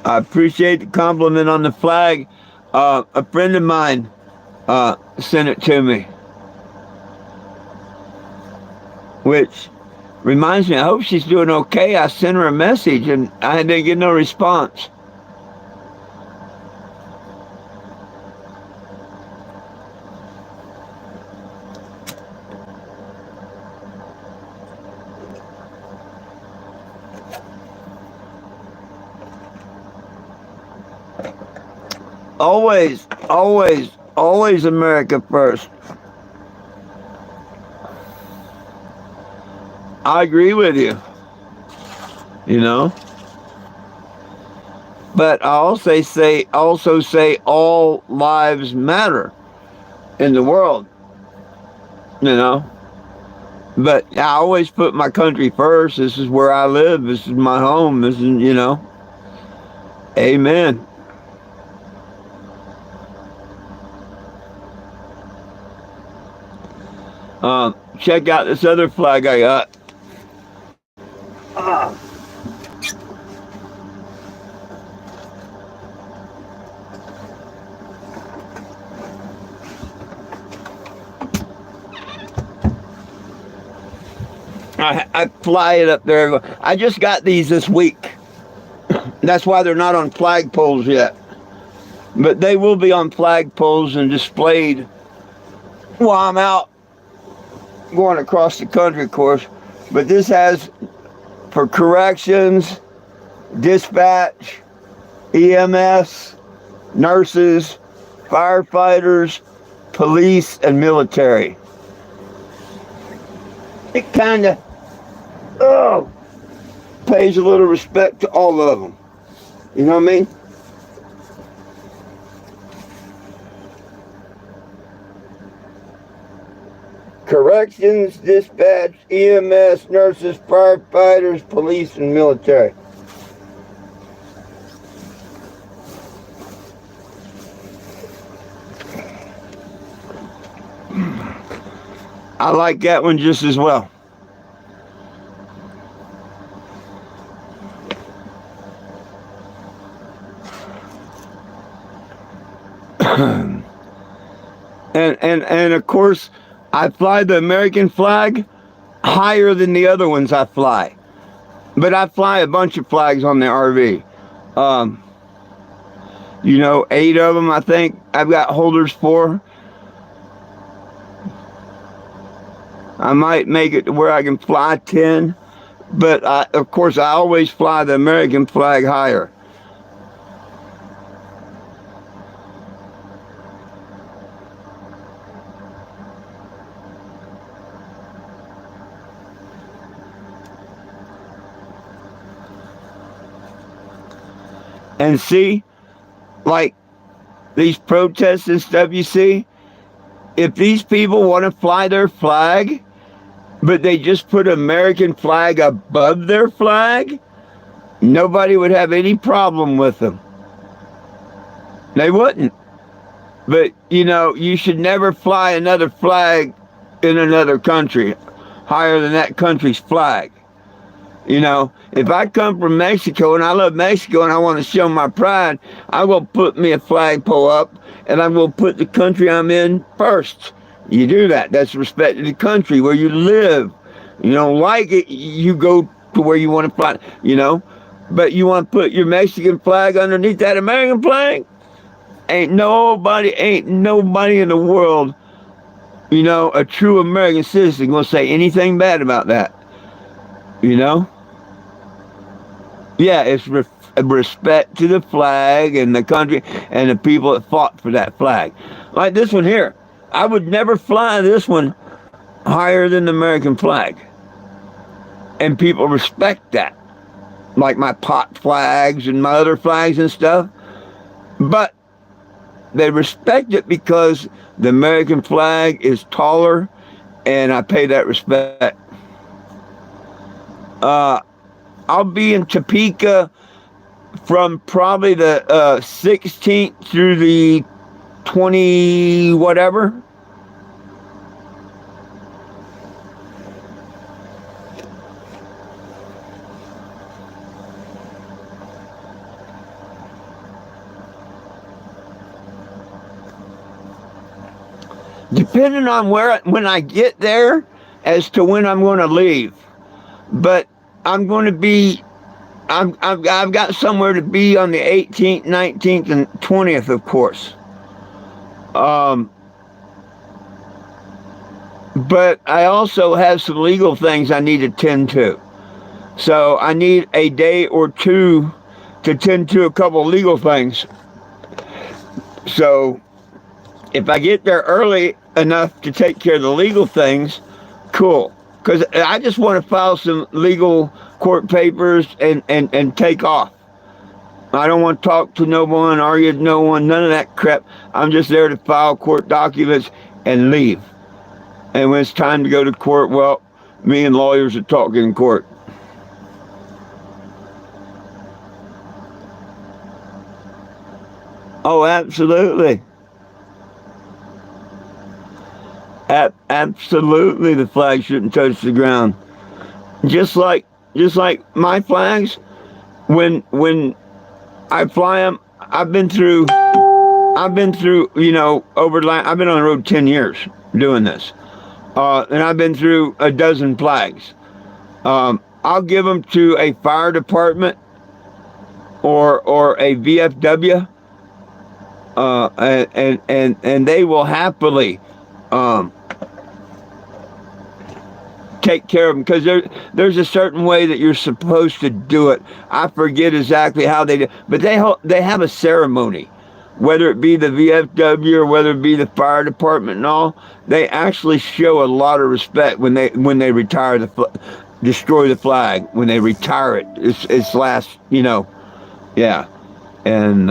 I appreciate the compliment on the flag. A friend of mine sent it to me. Which reminds me, I hope she's doing okay. I sent her a message and I didn't get no response. Always, always, always America first. I agree with you, you know. But I also say all lives matter in the world, you know. But I always put my country first. This is where I live. This is my home. This is, you know. Amen. Check out this other flag I got. I fly it up there. I just got these this week. That's why they're not on flagpoles yet. But they will be on flagpoles and displayed while I'm out going across the country, of course. But this has for corrections, dispatch, EMS, nurses, firefighters, police, and military. It kind of pays a little respect to all of them. You know what I mean? Corrections, dispatch, EMS, nurses, firefighters, police, and military. I like that one just as well. And of course, I fly the American flag higher than the other ones I fly. But I fly a bunch of flags on the RV. 8 of them I think I've got holders for. I might make it to where I can fly 10. But of course, I always fly the American flag higher. And see, like these protests and stuff you see, if these people want to fly their flag, but they just put American flag above their flag, nobody would have any problem with them. They wouldn't. But, you should never fly another flag in another country higher than that country's flag. If I come from Mexico and I love Mexico and I want to show my pride, I will put me a flagpole up and I will put the country I'm in first. You do that. That's respect to the country where you live. You don't like it, you go to where you want to fly, But you want to put your Mexican flag underneath that American flag? Ain't nobody in the world, a true American citizen gonna say anything bad about that. Yeah, it's respect to the flag and the country and the people that fought for that flag. Like this one here. I would never fly this one higher than the American flag. And people respect that. Like my pot flags and my other flags and stuff. But they respect it because the American flag is taller and I pay that respect. I'll be in Topeka from probably the 16th through the 20 whatever. Depending on when I get there as to when I'm going to leave. But I'm going to be, I've got somewhere to be on the 18th, 19th, and 20th, of course. But I also have some legal things I need to tend to. So I need a day or two to tend to a couple legal things. So if I get there early enough to take care of the legal things, cool. Because I just want to file some legal court papers and take off. I don't want to talk to no one, argue with no one, none of that crap. I'm just there to file court documents and leave. And when it's time to go to court, well, me and lawyers are talking in court. Oh, absolutely. Absolutely, the flag shouldn't touch the ground. Just like my flags, when I fly them, I've been through, I've been on the road 10 years doing this. And I've been through a dozen flags. I'll give them to a fire department or a VFW, and they will happily take care of them, because there's a certain way that you're supposed to do it. I forget exactly how they do, but they have a ceremony, whether it be the VFW or whether it be the fire department and all. They actually show a lot of respect when they retire destroy the flag, when they retire it. It's last, yeah, and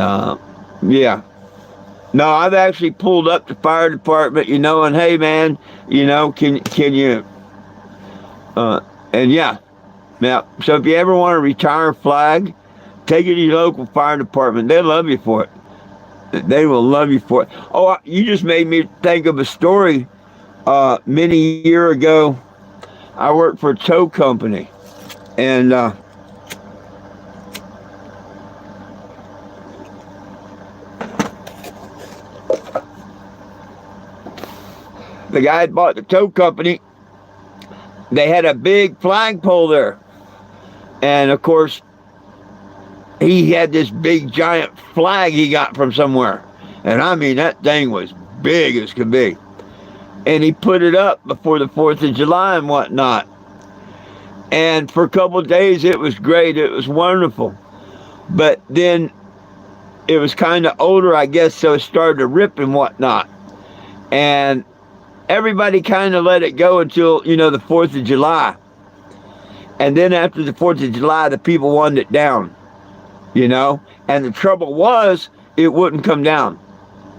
yeah. No, I've actually pulled up the fire department, and hey, man, can you, and yeah. So if you ever want to retire a flag, take it to your local fire department. They love you for it. They will love you for it. Oh, you just made me think of a story. Many years ago, I worked for a tow company, and the guy had bought the tow company. They had a big flagpole there. And of course, he had this big giant flag he got from somewhere. And I mean, that thing was big as could be. And he put it up before the 4th of July and whatnot. And for a couple of days, it was great. It was wonderful. But then it was kind of older, I guess, so it started to rip and whatnot. And everybody kind of let it go until, the 4th of July. And then after the 4th of July, the people wanted it down, And the trouble was, it wouldn't come down.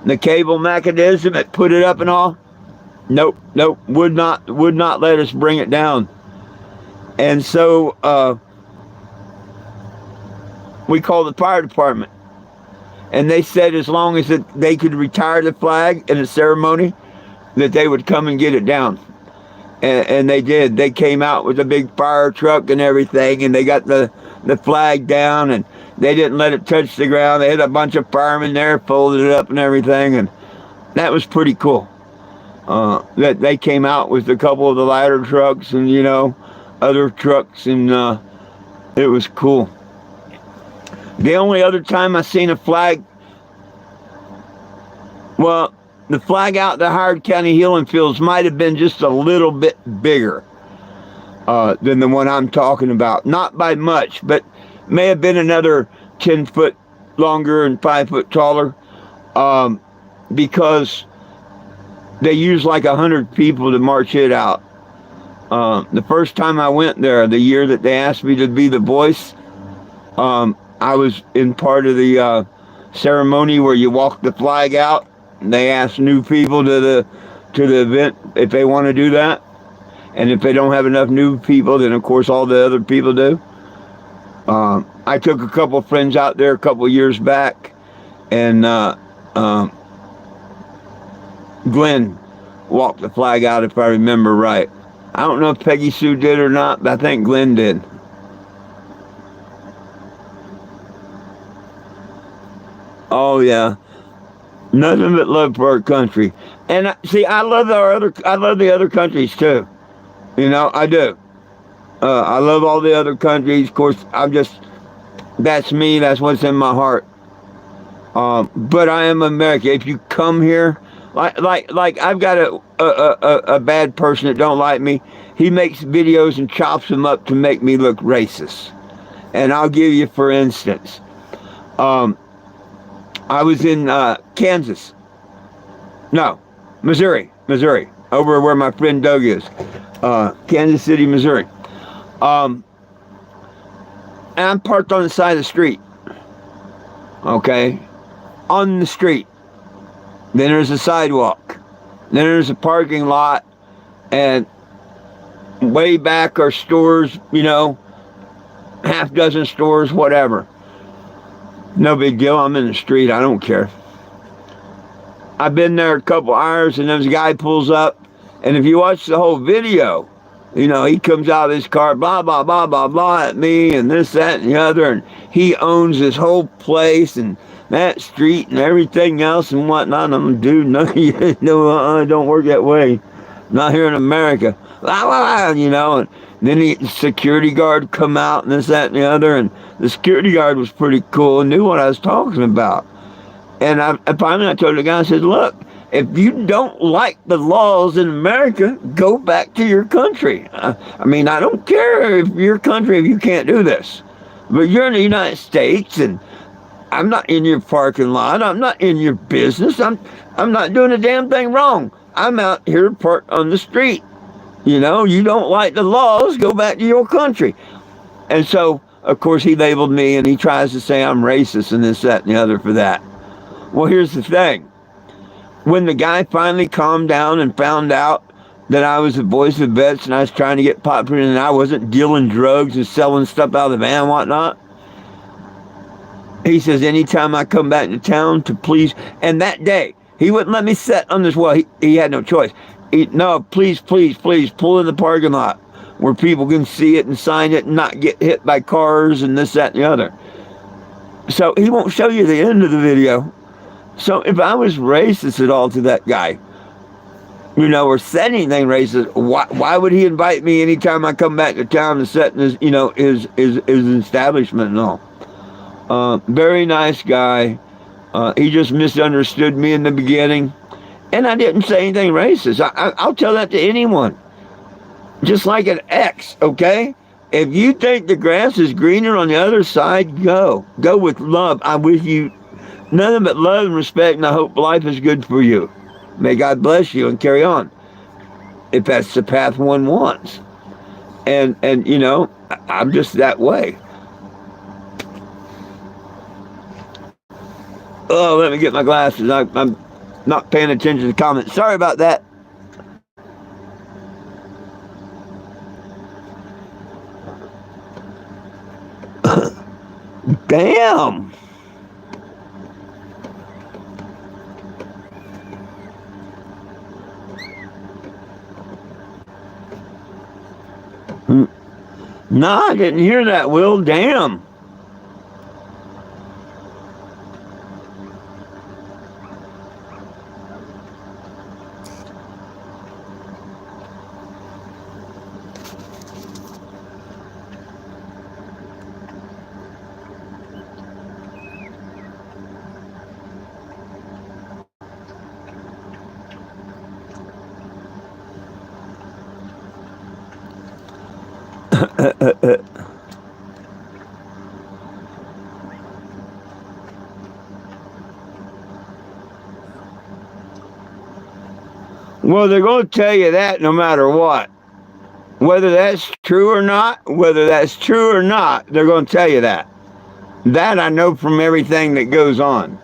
The cable mechanism that put it up and all, nope, would not let us bring it down. And so we called the fire department. And they said as long as they could retire the flag in a ceremony, that they would come and get it down. And they did. They came out with a big fire truck and everything, and they got the flag down, and they didn't let it touch the ground. They had a bunch of firemen there, folded it up and everything, and that was pretty cool. That they came out with a couple of the ladder trucks and, other trucks, and it was cool. The only other time I seen a flag, well, the flag out the Howard County Healing Fields might have been just a little bit bigger than the one I'm talking about. Not by much, but may have been another 10 foot longer and 5 foot taller, because they used like 100 people to march it out. The first time I went there, the year that they asked me to be the voice, I was in part of the ceremony where you walk the flag out. They ask new people to the event if they want to do that. And if they don't have enough new people, then of course all the other people do. I took a couple of friends out there a couple of years back, and Glenn walked the flag out, if I remember right. I don't know if Peggy Sue did or not, but I think Glenn did. Oh yeah. Nothing but love for our country. And see, I love the other countries too. I do. I love all the other countries. Of course, that's me. That's what's in my heart. But I am American. If you come here, like I've got a bad person that don't like me. He makes videos and chops them up to make me look racist. And I'll give you, for instance, I was in Kansas. No, Missouri, over where my friend Doug is. Kansas City, Missouri. And I'm parked on the side of the street. Okay? On the street. Then there's a sidewalk. Then there's a parking lot. And way back are stores, half dozen stores, whatever. No big deal. I'm in the street. I don't care. I've been there a couple hours, and this guy pulls up. And if you watch the whole video, he comes out of his car, blah, blah, blah, blah, blah, at me, and this, that, and the other. And he owns this whole place and that street and everything else and whatnot. I'm, dude, no, it don't work that way. Not here in America. Blah, blah, blah, and then the security guard come out and this, that, and the other. And the security guard was pretty cool and knew what I was talking about. And finally I told the guy, I said, look, if you don't like the laws in America, go back to your country. I mean, I don't care if your country, if you can't do this, but you're in the United States, and I'm not in your parking lot. I'm not in your business. I'm not doing a damn thing wrong. I'm out here parked on the street. You know, you don't like the laws, go back to your country. And so, of course, he labeled me, and he tries to say I'm racist and this, that, and the other for that. Well, here's the thing. When the guy finally calmed down and found out that I was the voice of vets and I was trying to get popular and I wasn't dealing drugs and selling stuff out of the van and whatnot, he says, anytime I come back to town to please, and that day, he wouldn't let me sit on this, well, he had no choice. No, please, please, please, pull in the parking lot where people can see it and sign it and not get hit by cars and this, that, and the other. So he won't show you the end of the video. So if I was racist at all to that guy, you know, or said anything racist, why would he invite me anytime I come back to town to set in his, you know, his establishment and all? Very nice guy. He just misunderstood me in the beginning, and I didn't say anything racist. I'll tell that to anyone. Just like an ex, okay? If you think the grass is greener on the other side, go. Go with love. I wish you nothing but love and respect, and I hope life is good for you. May God bless you and carry on, if that's the path one wants. And you know, I'm just that way. Oh, let me get my glasses. I'm not paying attention to the comments. Sorry about that. Damn. Nah, I didn't hear that, Will. Damn. Well, they're going to tell you that no matter what. Whether that's true or not, they're going to tell you that. That I know from everything that goes on.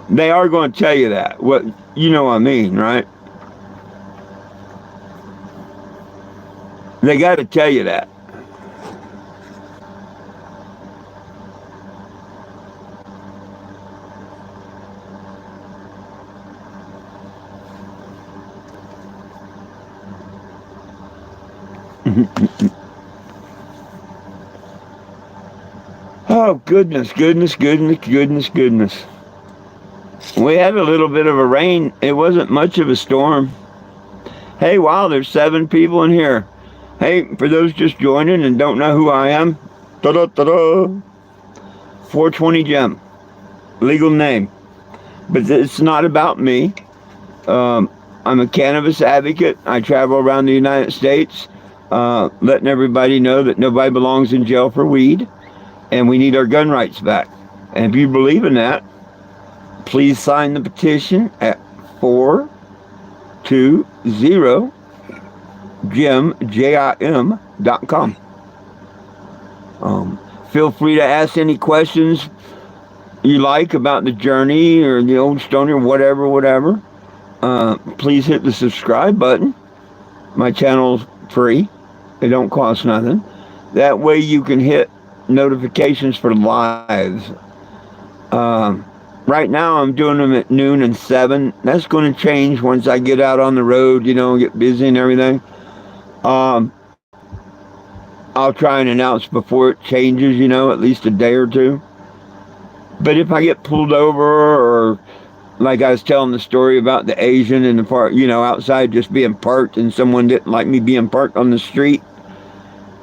They are going to tell you that. What you know what I mean, right? They got to tell you that. Oh, goodness. We had a little bit of a rain. It wasn't much of a storm. Hey, wow, there's 7 people in here. Hey, for those just joining and don't know who I am, 420 Gem, legal name. But it's not about me. I'm a cannabis advocate. I travel around the United States, letting everybody know that nobody belongs in jail for weed, and we need our gun rights back. And if you believe in that, please sign the petition at 420GEM.com. Feel free to ask any questions you like about the journey or the old story or whatever. Please hit the subscribe button. My channel's free. It don't cost nothing. That way you can hit notifications for lives. Right now I'm doing them at noon and 7. That's going to change once I get out on the road, you know, get busy and everything. I'll try and announce before it changes, you know, at least a day or two. But if I get pulled over, or like I was telling the story about the Asian in the park, you know, outside just being parked and someone didn't like me being parked on the street,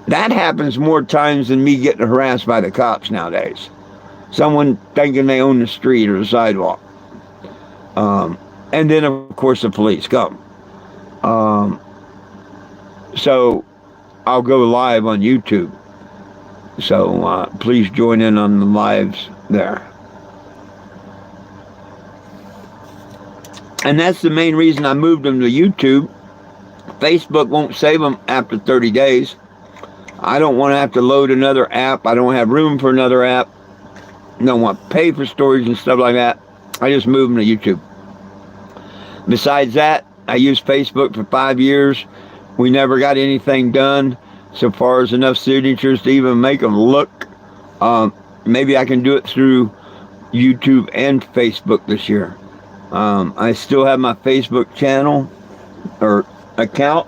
that happens more times than me getting harassed by the cops nowadays. Someone thinking they own the street or the sidewalk. And then, of course, the police come. Um, so I'll go live on YouTube. So please join in on the lives there. And that's the main reason I moved them to YouTube. Facebook won't save them after 30 days. I don't want to have to load another app. I don't have room for another app. I don't want to pay for storage and stuff like that. I just moved them to YouTube. Besides that, I used Facebook for 5 years. We never got anything done so far as enough signatures to even make them look. Maybe I can do it through YouTube and Facebook this year. I still have my Facebook channel or account.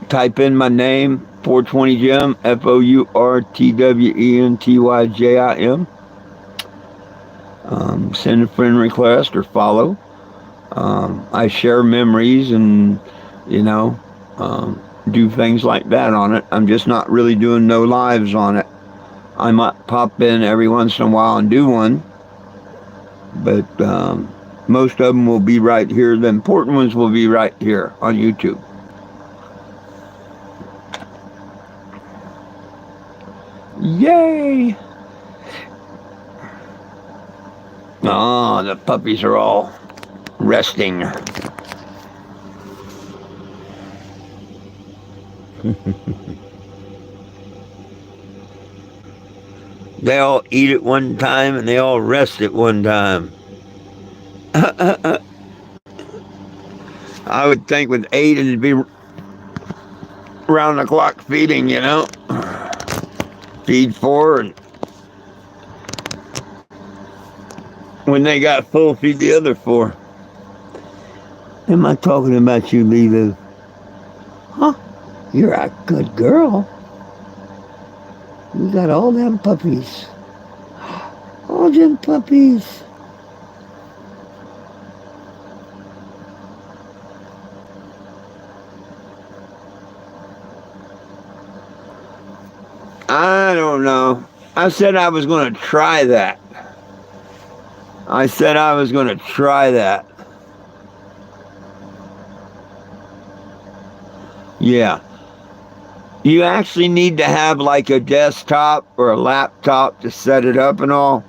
Type in my name, 420 Jim, FOURTWENTYJIM. Send a friend request or follow. I share memories and, do things like that on it. I'm just not really doing no lives on it. I might pop in every once in a while and do one. But most of them will be right here. The important ones will be right here on YouTube. Yay! Oh, the puppies are all resting. They all eat at one time and they all rest at one time. I would think with 8 it'd be round the clock feeding, Feed 4 and when they got full, feed the other 4. Am I talking about you, Lulu? Huh? You're a good girl. You got all them puppies. All them puppies. I don't know. I said I was going to try that. Yeah. You actually need to have like a desktop or a laptop to set it up and all.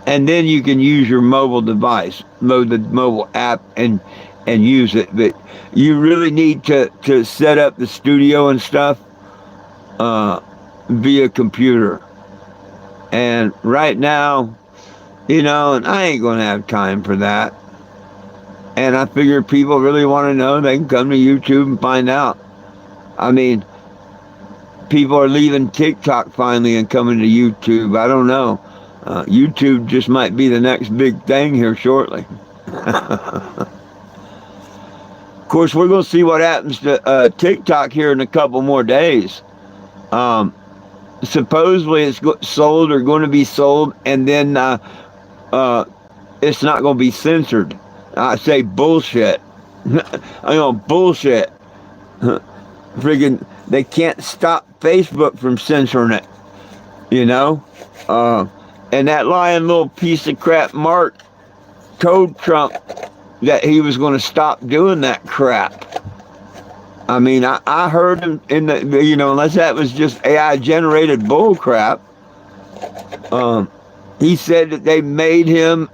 And then you can use your mobile device, load the mobile app and use it. But you really need to set up the studio and stuff via computer. And right now, and I ain't going to have time for that. And I figure people really want to know, they can come to YouTube and find out. I mean, people are leaving TikTok finally and coming to YouTube. I don't know. YouTube just might be the next big thing here shortly. Of course, we're going to see what happens to TikTok here in a couple more days. Supposedly it's sold or going to be sold, and then it's not going to be censored. I say bullshit. Bullshit. Friggin', they can't stop Facebook from censoring it. And that lying little piece of crap Mark told Trump that he was going to stop doing that crap. I mean, I heard him in the, unless that was just AI generated bull crap. He said that they made him,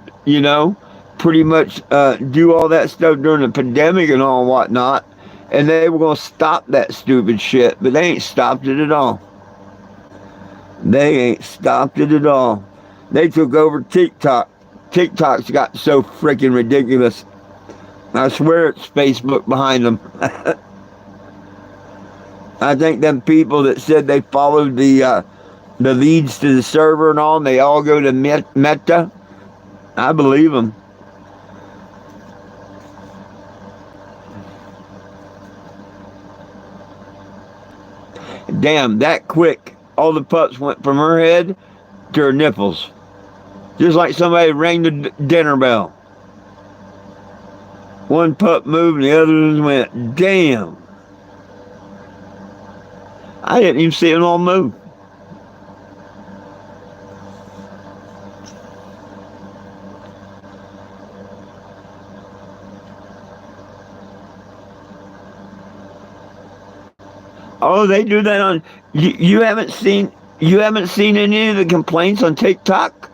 pretty much do all that stuff during the pandemic and all whatnot, and they were going to stop that stupid shit, but they ain't stopped it at all. They took over TikTok. TikTok's got so freaking ridiculous. I swear it's Facebook behind them. I think them people that said they followed the leads to the server and all, and they all go to Meta, I believe them. Damn, that quick, all the pups went from her head to her nipples. Just like somebody rang the dinner bell. One pup moved and the other ones went, damn. I didn't even see them all move. Oh, they do that on. You haven't seen. You haven't seen any of the complaints on TikTok.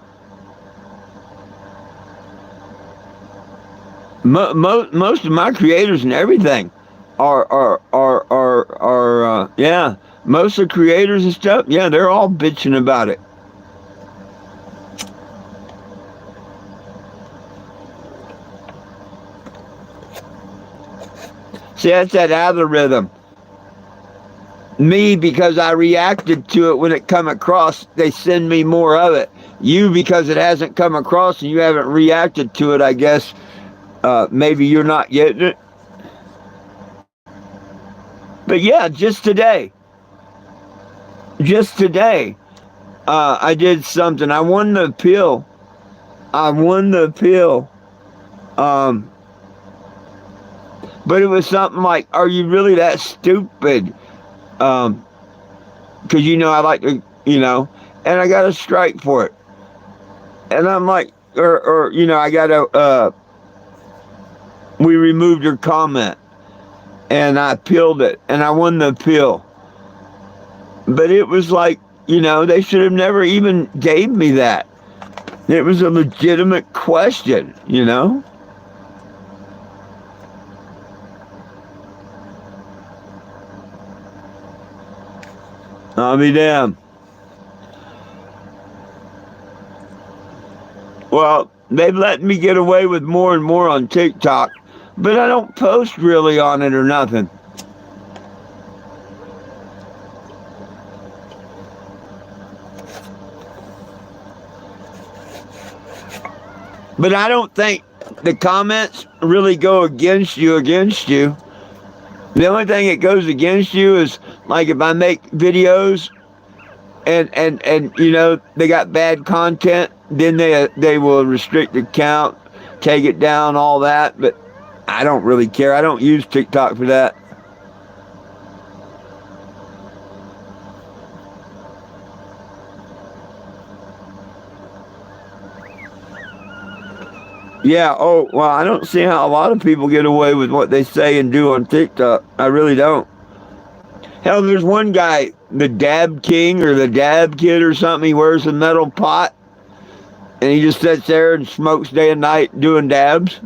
Most of my creators and everything are yeah. Most of the creators and stuff, yeah, they're all bitching about it. See, that's that algorithm. Me, because I reacted to it when it come across, they send me more of it. You, because it hasn't come across and you haven't reacted to it, I guess maybe you're not getting it. But yeah, just today, I did something. I won the appeal. I won the appeal. Um, but it was something like, "Are you really that stupid?" Because I like to, and I got a strike for it. And I'm like, or I got a. We removed your comment, and I appealed it, and I won the appeal. But it was like, they should have never even gave me that. It was a legitimate question. I'll be damned. Well, they've let me get away with more and more on TikTok, but I don't post really on it or nothing. But I don't think the comments really go against you. The only thing that goes against you is like if I make videos and they got bad content, then they will restrict the account, take it down, all that. But I don't really care. I don't use TikTok for that. Yeah, oh, well, I don't see how a lot of people get away with what they say and do on TikTok. I really don't. Hell, there's one guy, the Dab King or the Dab Kid or something, he wears a metal pot and he just sits there and smokes day and night doing dabs.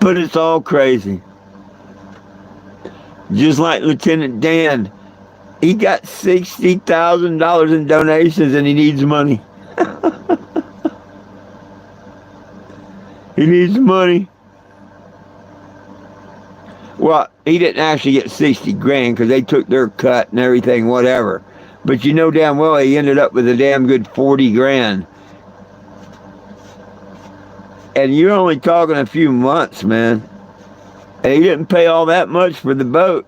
But it's all crazy. Just like Lieutenant Dan, he got $60,000 in donations and he needs money. He needs money. Well, he didn't actually get 60 grand because they took their cut and everything, whatever. But you know damn well he ended up with a damn good 40 grand. And you're only talking a few months, man. And he didn't pay all that much for the boat.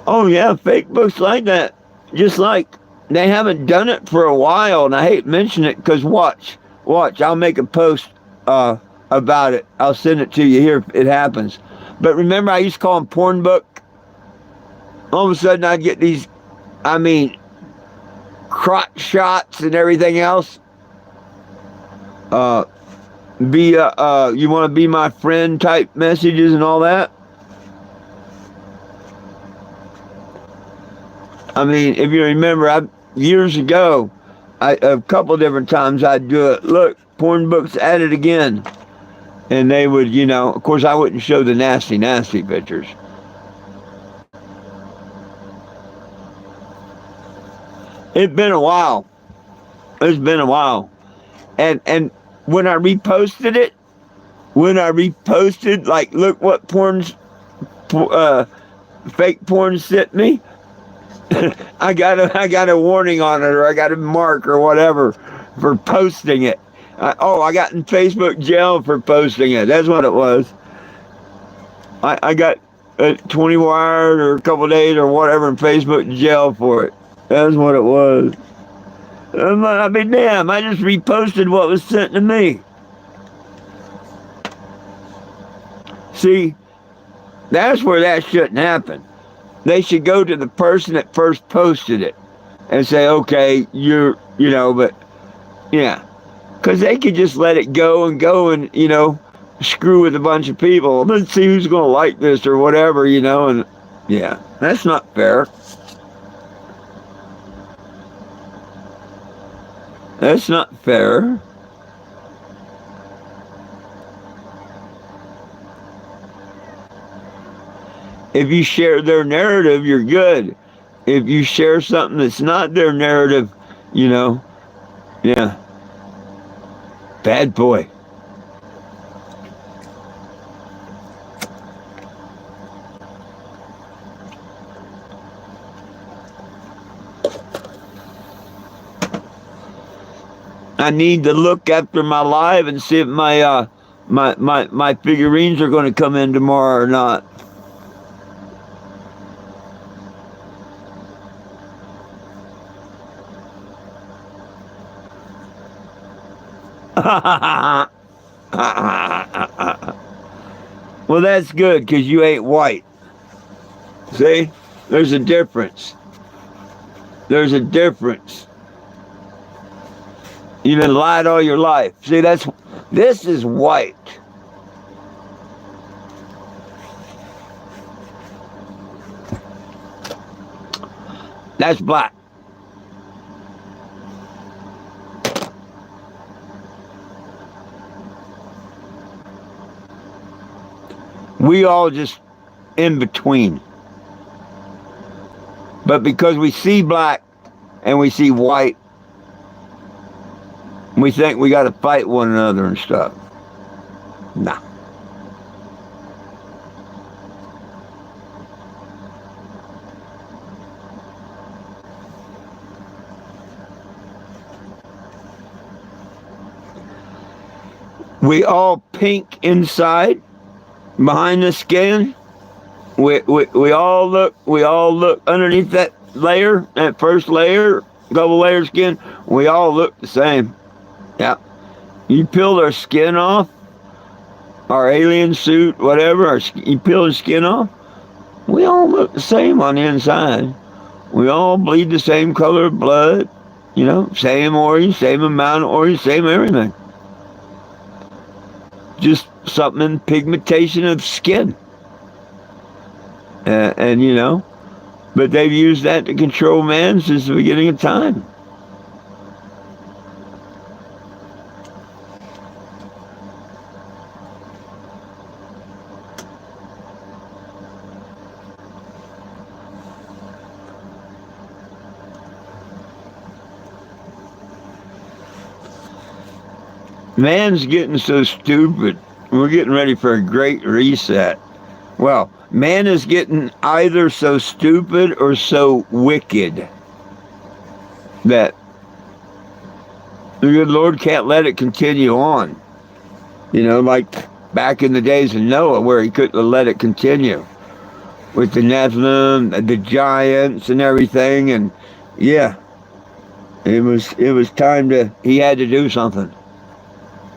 Oh yeah, fake books like that. Just like they haven't done it for a while, and I hate mentioning it because watch, I'll make a post about it. I'll send it to you here if it happens. But remember, I used to call them porn book. All of a sudden, I'd get these, crotch shots and everything else. You want to be my friend type messages and all that. If you remember, years ago, a couple different times I'd do it. Look, porn books at it again. And they would, of course I wouldn't show the nasty, nasty pictures. It's been a while. It's been a while. And when I reposted it, like, look what fake porn sent me. I got a warning on it, or I got a mark or whatever for posting it. I got in Facebook jail for posting it. That's what it was. I got 24 hours or a couple days or whatever in Facebook jail for it. That's what it was. Damn, I just reposted what was sent to me. See, That's where that shouldn't happen. They should go to the person that first posted it and say, okay, but yeah. Because they could just let it go and, screw with a bunch of people. Let's see who's going to like this or whatever, and yeah, that's not fair. That's not fair. If you share their narrative, you're good. If you share something that's not their narrative, yeah, bad boy. I need to look after my live and see if my figurines are going to come in tomorrow or not. Well, that's good because you ain't white. See? There's a difference. There's a difference. You've been lied all your life. See, this is white. That's black. We all just in between. But because we see black and we see white, we think we got to fight one another and stuff. Nah. We all pink inside, behind the skin. We all look underneath that layer, that first layer, double layer skin. We all look the same. Yeah. You peel our skin off, our alien suit, whatever, you peel the skin off, we all look the same on the inside. We all bleed the same color of blood, same origin, same amount of origin, same everything. Just something in pigmentation of skin. But they've used that to control man since the beginning of time. Man's getting so stupid. We're getting ready for a great reset. Well, man is getting either so stupid or so wicked that the good Lord can't let it continue on. Like back in the days of Noah where he couldn't let it continue. With the Nephilim, the giants and everything. And yeah, it was time he had to do something.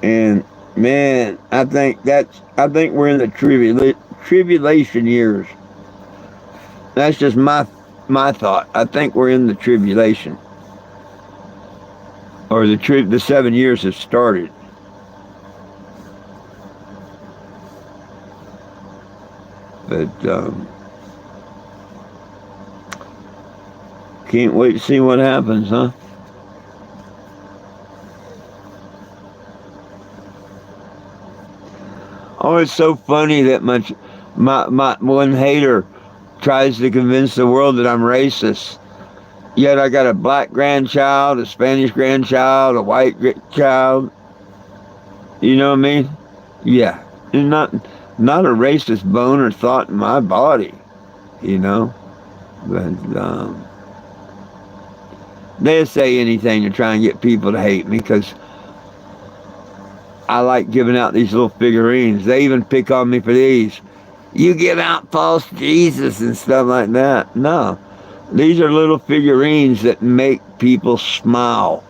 And man, I think we're in the tribulation years. That's just my thought. I think we're in the tribulation, or the 7 years have started. But can't wait to see what happens, huh? Oh, it's so funny that my one hater tries to convince the world that I'm racist. Yet I got a black grandchild, a Spanish grandchild, a white child. You know what I mean? Yeah. There's not a racist bone or thought in my body, But they'll say anything to try and get people to hate me because I like giving out these little figurines. They even pick on me for these. You give out false Jesus and stuff like that. No. These are little figurines that make people smile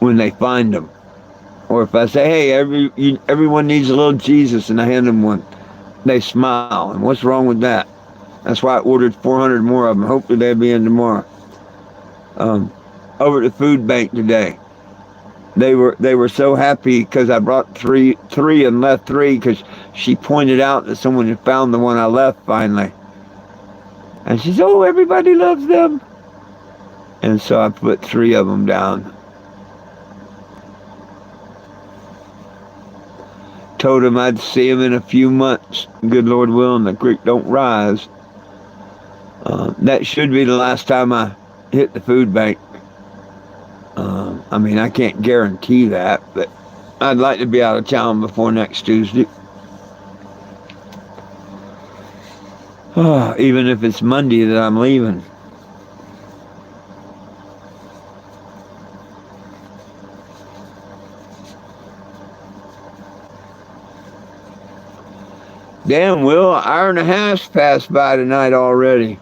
when they find them. Or if I say, hey, everyone needs a little Jesus, and I hand them one. they smile. And what's wrong with that? That's why I ordered 400 more of them. Hopefully they'll be in tomorrow. Over at the food bank today, they were so happy because I brought three and left three because she pointed out that someone had found the one I left finally. And she said, "Oh, everybody loves them." And so I put 3 of them down. Told him I'd see him in a few months. Good Lord willing, the creek don't rise. That should be the last time I hit the food bank. I mean, I can't guarantee that, but I'd like to be out of town before next Tuesday. Even if it's Monday that I'm leaving. Damn, Will, an hour and a half's passed by tonight already.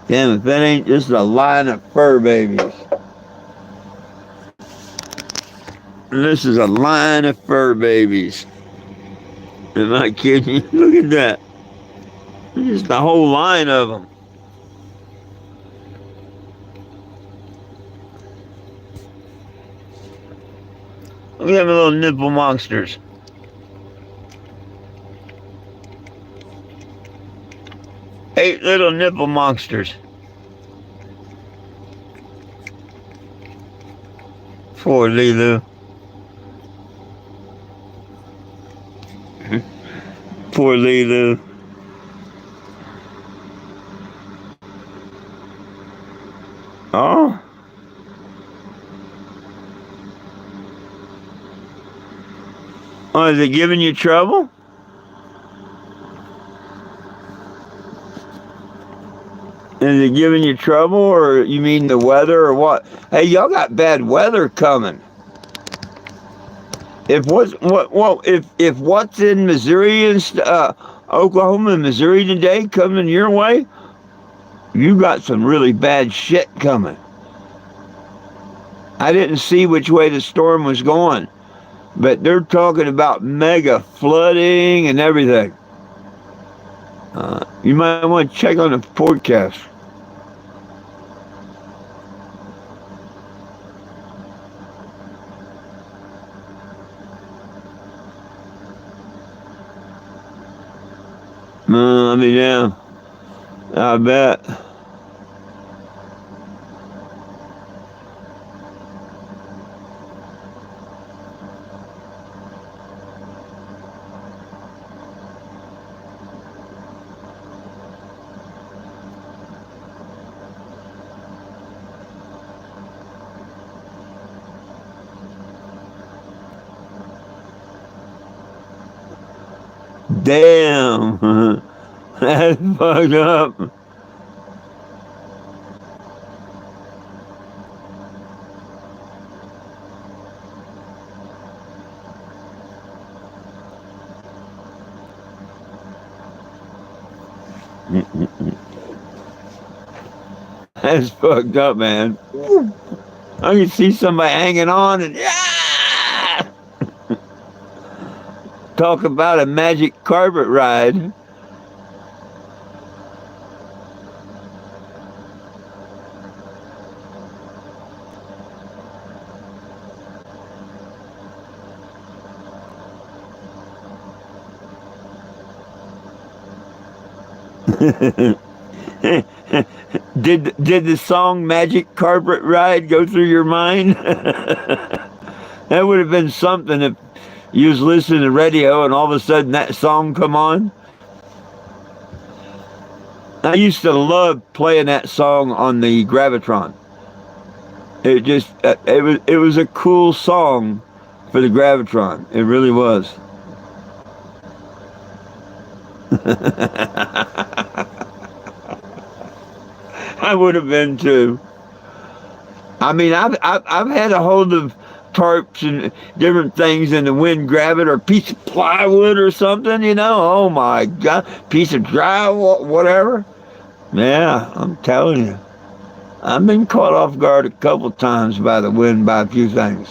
Damn, if that ain't just a line of fur babies. This is a line of fur babies. Am I kidding you? Look at that. Just a whole line of them. Look at them little nipple monsters. Eight little nipple monsters. Poor Lulu. Poor Lulu. Oh. Oh, is it giving you trouble? Is it giving you trouble, or you mean the weather, or what? Hey, y'all got bad weather coming. If what's in Missouri and Oklahoma and Missouri today coming your way, you got some really bad shit coming. I didn't see which way the storm was going, but they're talking about mega flooding and everything. You might want to check on the forecast. I mean, yeah, I bet. Damn. That's fucked up. That's fucked up, man. I can see somebody hanging on and talk about a magic carpet ride. Did the song Magic Carpet Ride go through your mind? That would have been something if you was listening to radio and all of a sudden that song come on. I used to love playing that song on the Gravitron. It was a cool song for the Gravitron. It really was. I would have been too. I mean, I've had a hold of tarps and different things and the wind grab it, or a piece of plywood or something, you know. Oh my God, piece of drywall, whatever. Yeah, I'm telling you, I've been caught off guard a couple times by the wind by a few things.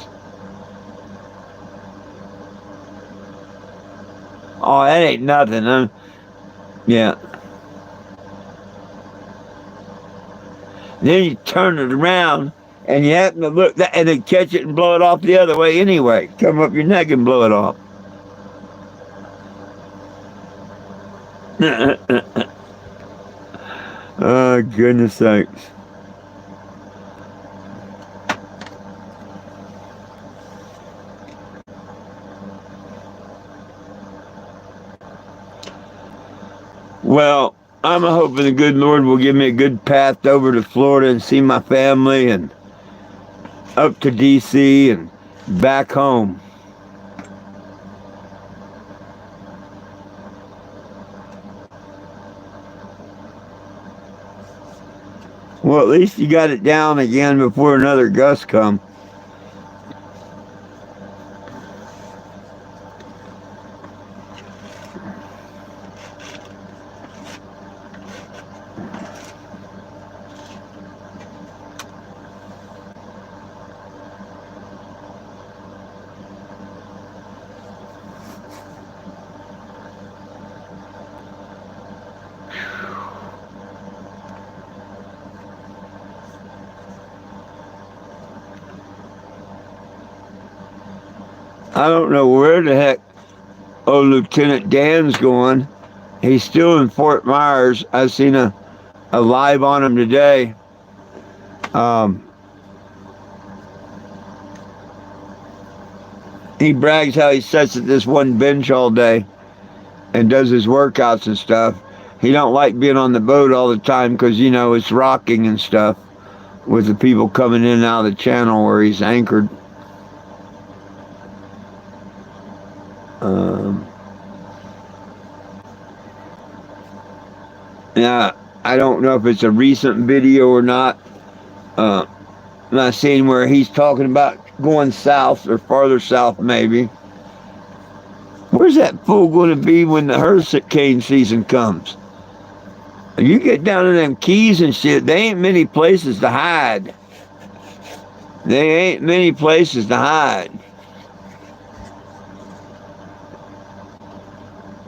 Oh, that ain't nothing. Huh? Yeah. Then you turn it around and you happen to look that, and then catch it and blow it off the other way anyway. Come up your neck and blow it off. Oh, goodness sakes. Well, I'm hoping the good Lord will give me a good path over to Florida and see my family, and up to D.C. and back home. Well, at least you got it down again before another gust come. I don't know where the heck old Lieutenant Dan's going. He's still in Fort Myers. I seen a live on him today. He brags how he sits at this one bench all day and does his workouts and stuff. He don't like being on the boat all the time because, you know, it's rocking and stuff with the people coming in and out of the channel where he's anchored. Yeah, I don't know if it's a recent video or not. I'm not seeing where he's talking about going south or farther south, maybe. Where's that fool going to be when the hurricane season comes? You get down in them Keys and shit, they ain't many places to hide. They ain't many places to hide.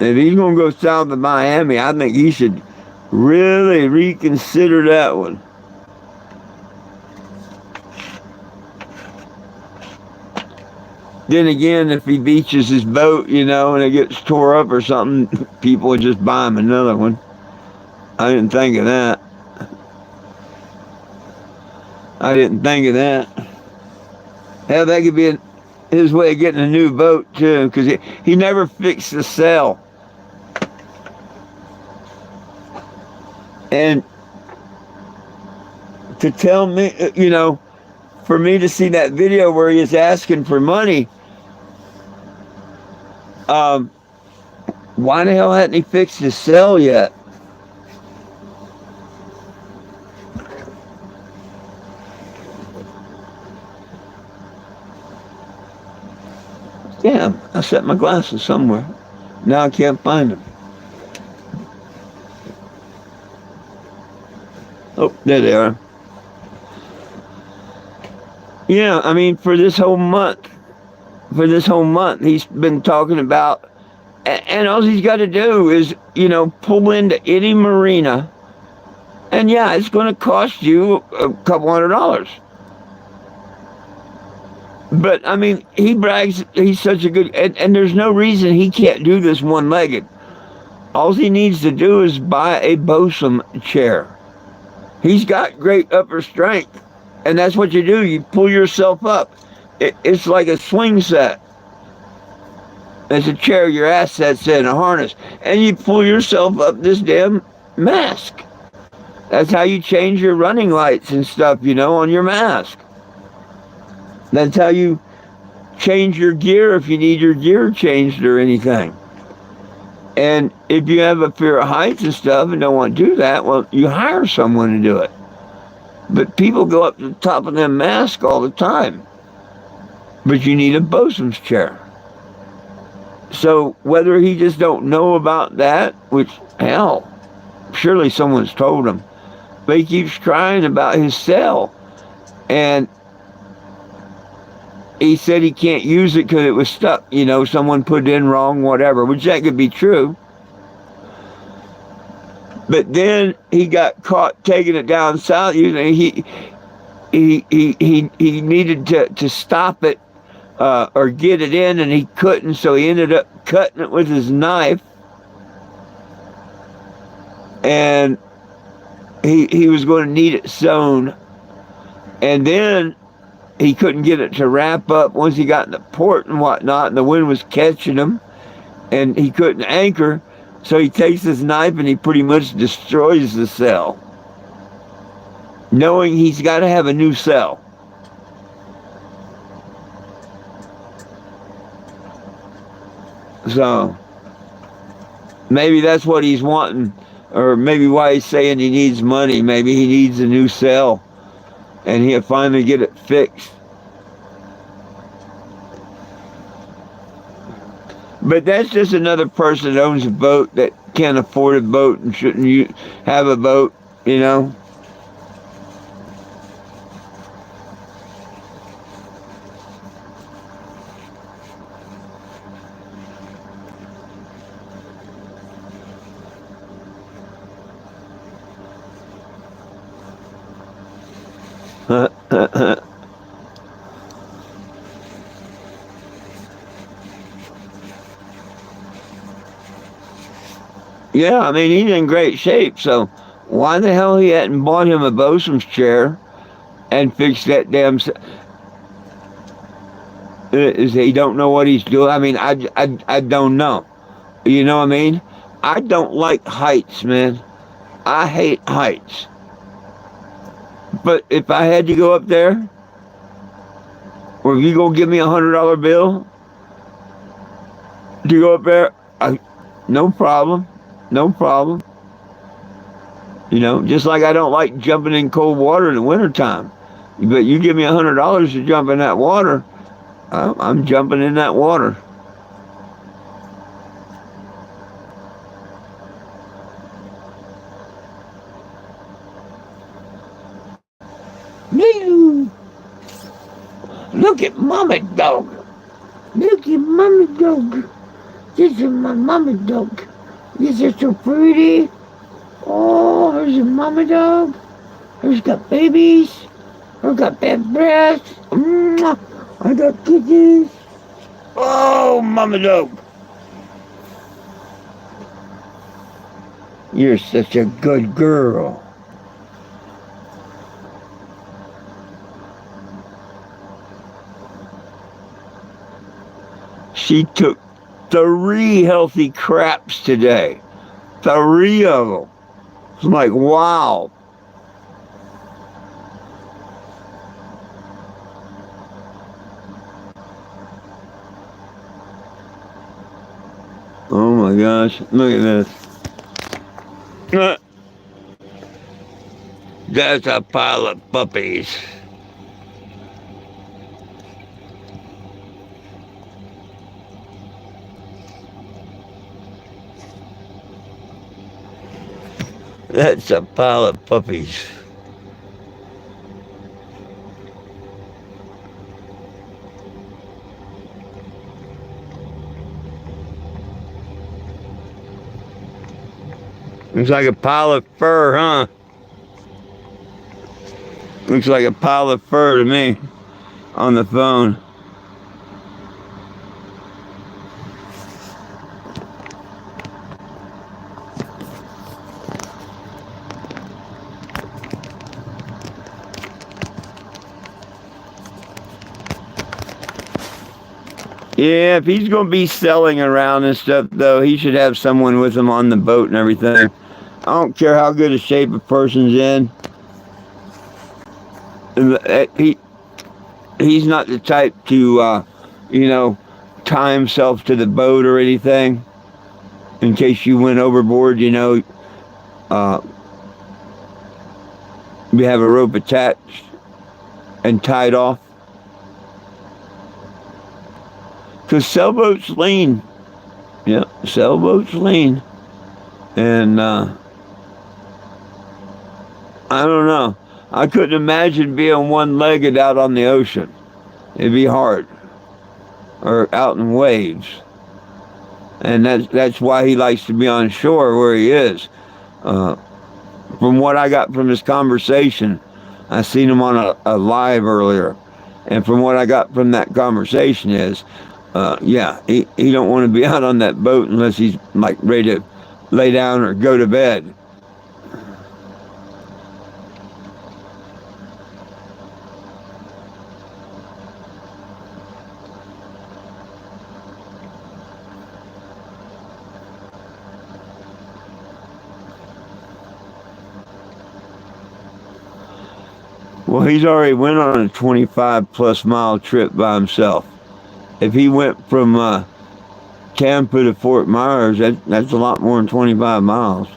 If he's going to go south of Miami, I think he should really reconsider that one. Then again, if he beaches his boat, you know, and it gets tore up or something, people would just buy him another one. I didn't think of that. Hell, that could be his way of getting a new boat, too, because he never fixed the sail. And to tell me, you know, for me to see that video where he is asking for money, why the hell hadn't he fixed his sail yet? Damn, I set my glasses somewhere. Now I can't find them. Oh, there they are. Yeah, I mean, for this whole month, he's been talking about, and all he's got to do is, you know, pull into any marina, and yeah, it's going to cost you a couple $100. But, I mean, he brags he's such a good, and there's no reason he can't do this one-legged. All he needs to do is buy a bosun chair. He's got great upper strength, and that's what you do. You pull yourself up. It's like a swing set. It's a chair your ass sits in, a harness, and you pull yourself up this damn mast. That's how you change your running lights and stuff, on your mask. That's how you change your gear if you need your gear changed or anything. And if you have a fear of heights and stuff and don't want to do that, well, you hire someone to do it. But people go up to the top of them masks all the time. But you need a bosun's chair. So whether he just don't know about that, which, hell, surely someone's told him, but he keeps crying about his cell. And he said he can't use it because it was stuck. Someone put it in wrong, whatever, which that could be true. But then he got caught taking it down south. He needed to stop it or get it in, and he couldn't, so he ended up cutting it with his knife. And he was going to need it sewn. And then he couldn't get it to wrap up once he got in the port and whatnot, and the wind was catching him, and he couldn't anchor. So he takes his knife and he pretty much destroys the cell, knowing he's got to have a new cell. So maybe that's what he's wanting, or maybe why he's saying he needs money. Maybe he needs a new cell, and he'll finally get it fixed. But that's just another person that owns a boat that can't afford a boat and shouldn't have a boat, Yeah, I mean, he's in great shape, so why the hell he hadn't bought him a bosun's chair and fixed that damn... Is he don't know what he's doing? I mean, I don't know. You know what I mean? I don't like heights, man. I hate heights. But if I had to go up there, or if you go give me $100 bill to go up there, no problem. No problem. Just like I don't like jumping in cold water in the wintertime. But you give me $100 to jump in that water, I'm jumping in that water. Look at Mama Dog. Look at Mama Dog. This is my Mama Dog. This is so pretty. Oh, here's a Mama Dog. Here's got babies. Here's got bad breasts. I got kittens. Oh, Mama Dog. You're such a good girl. She took 3 healthy craps today. 3 of them. It's like, wow. Oh my gosh, look at this. That's a pile of puppies. That's a pile of puppies. Looks like a pile of fur, huh? Looks like a pile of fur to me on the phone. Yeah, if he's going to be selling around and stuff, though, he should have someone with him on the boat and everything. don't care how good a shape a person's in. He's not the type to, tie himself to the boat or anything in case you went overboard. Uh, you have a rope attached and tied off. Because sailboats lean. Yeah, sailboats lean. And I don't know. I couldn't imagine being one-legged out on the ocean. It'd be hard. Or out in waves. And that's why he likes to be on shore where he is. From what I got from this conversation, I seen him on a live earlier. And from what I got from that conversation is, he don't want to be out on that boat unless he's like ready to lay down or go to bed. Well, he's already went on a 25-plus mile trip by himself. If he went from Tampa to Fort Myers, that's a lot more than 25 miles.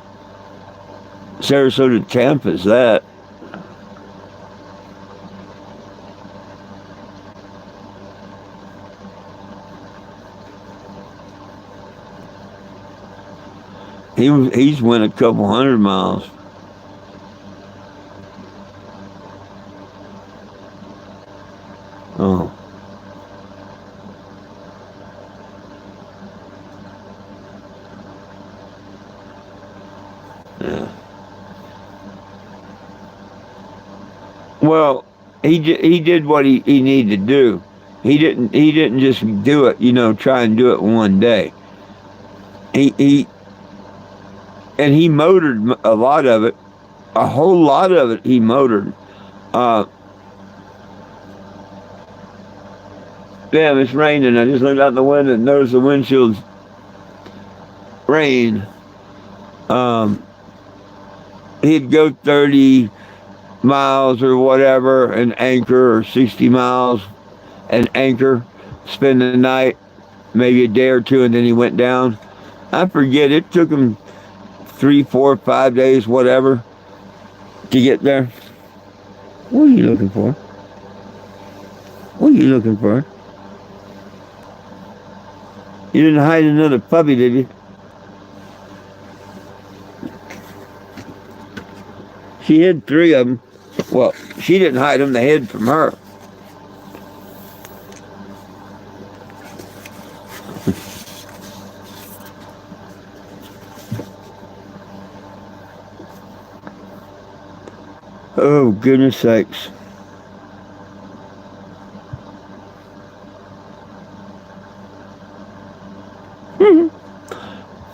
Sarasota to Tampa's that. He's went a couple hundred miles. Oh. Yeah. Well, he did what he needed to do. He didn't just do it, try and do it one day. He motored a lot of it, a whole lot of it. He motored. Damn, it's raining. I just looked out the window and noticed the windshield's rain. He'd go 30 miles or whatever and anchor, or 60 miles and anchor, spend the night, maybe a day or two, and then he went down. I forget, it took him 3, 4, 5 days, whatever, to get there. What are you looking for? What are you looking for? You didn't hide another puppy, did you? She hid 3 of them. Well, she didn't hide them, they hid from her. Oh, goodness sakes.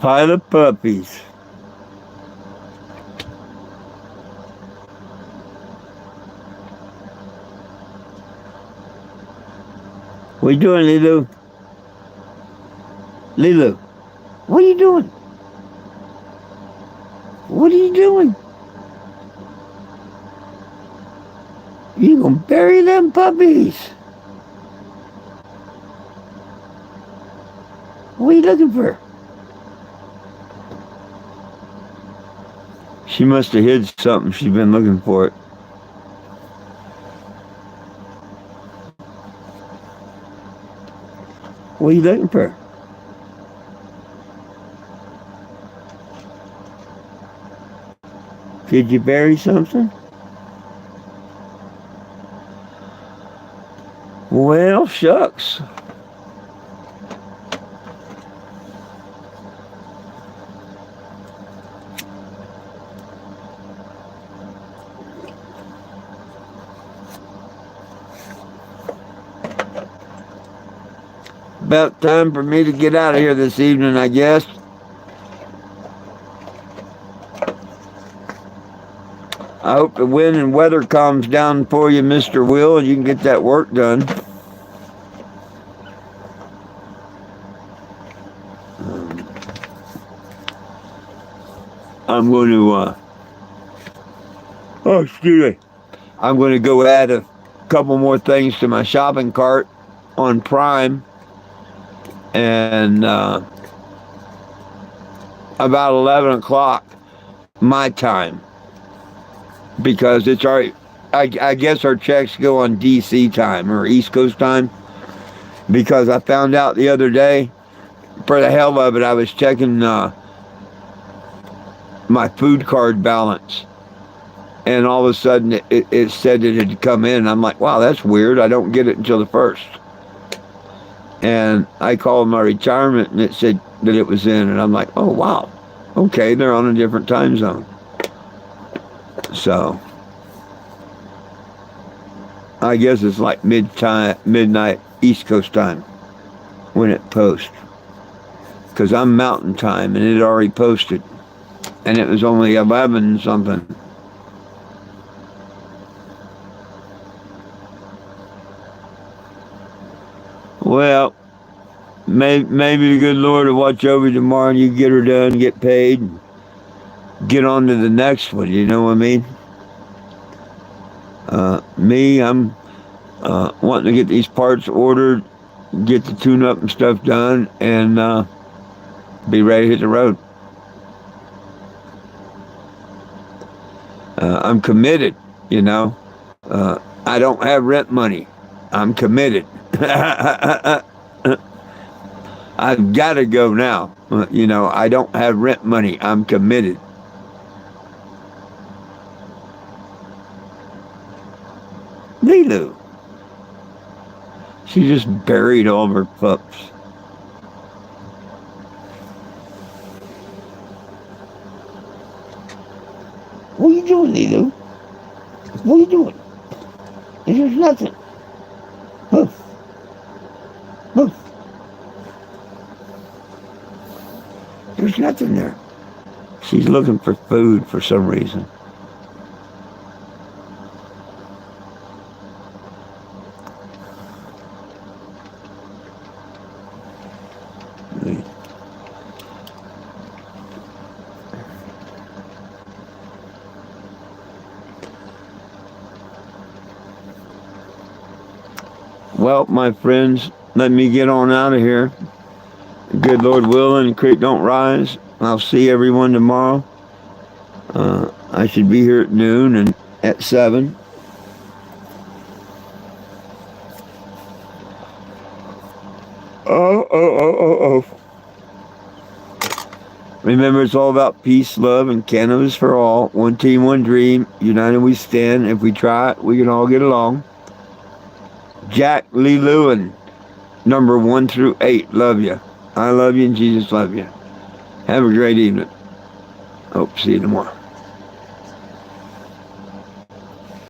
Pile of puppies. What you doing, Lulu? Lulu, what are you doing? What are you doing? You gonna bury them puppies? What are you looking for? She must have hid something. She's been looking for it. What are you looking for? Did you bury something? Well, shucks. About time for me to get out of here this evening, I guess. I hope the wind and weather calms down for you, Mr. Will, and you can get that work done. I'm going to, oh, excuse me. I'm going to go add a couple more things to my shopping cart on Prime. And about 11 o'clock my time, because it's our, I guess our checks go on DC time or East Coast time, because I found out the other day, for the hell of it, I was checking my food card balance, and all of a sudden it said it had come in. I'm like, wow, that's weird. I don't get it until the 1st. And I called my retirement, and it said that it was in, and I'm like, oh, wow. Okay, they're on a different time zone. So I guess it's like midnight East Coast time when it posts. Because I'm Mountain Time, and it already posted. And it was only 11 something. Well, maybe the good Lord will watch over you tomorrow, and you get her done, get paid, and get on to the next one, you know what I mean? Me, I'm wanting to get these parts ordered, get the tune-up and stuff done, and be ready to hit the road. I'm committed, you know. I don't have rent money. I'm committed. I've got to go now. You know, I don't have rent money. I'm committed. Lilu. She just buried all of her pups. What are you doing, Lilu? What are you doing? There's nothing. Huh. Huh. There's nothing there. She's looking for food for some reason. Well, my friends, let me get on out of here. Good Lord willing, the creek don't rise. I'll see everyone tomorrow. I should be here at noon and at 7. Oh. Remember, it's all about peace, love, and cannabis for all. One team, one dream. United we stand. If we try it, we can all get along. Jack, Lee Lewin, number 1 through 8. Love you. I love you, and Jesus love you. Have a great evening. Hope to see you tomorrow.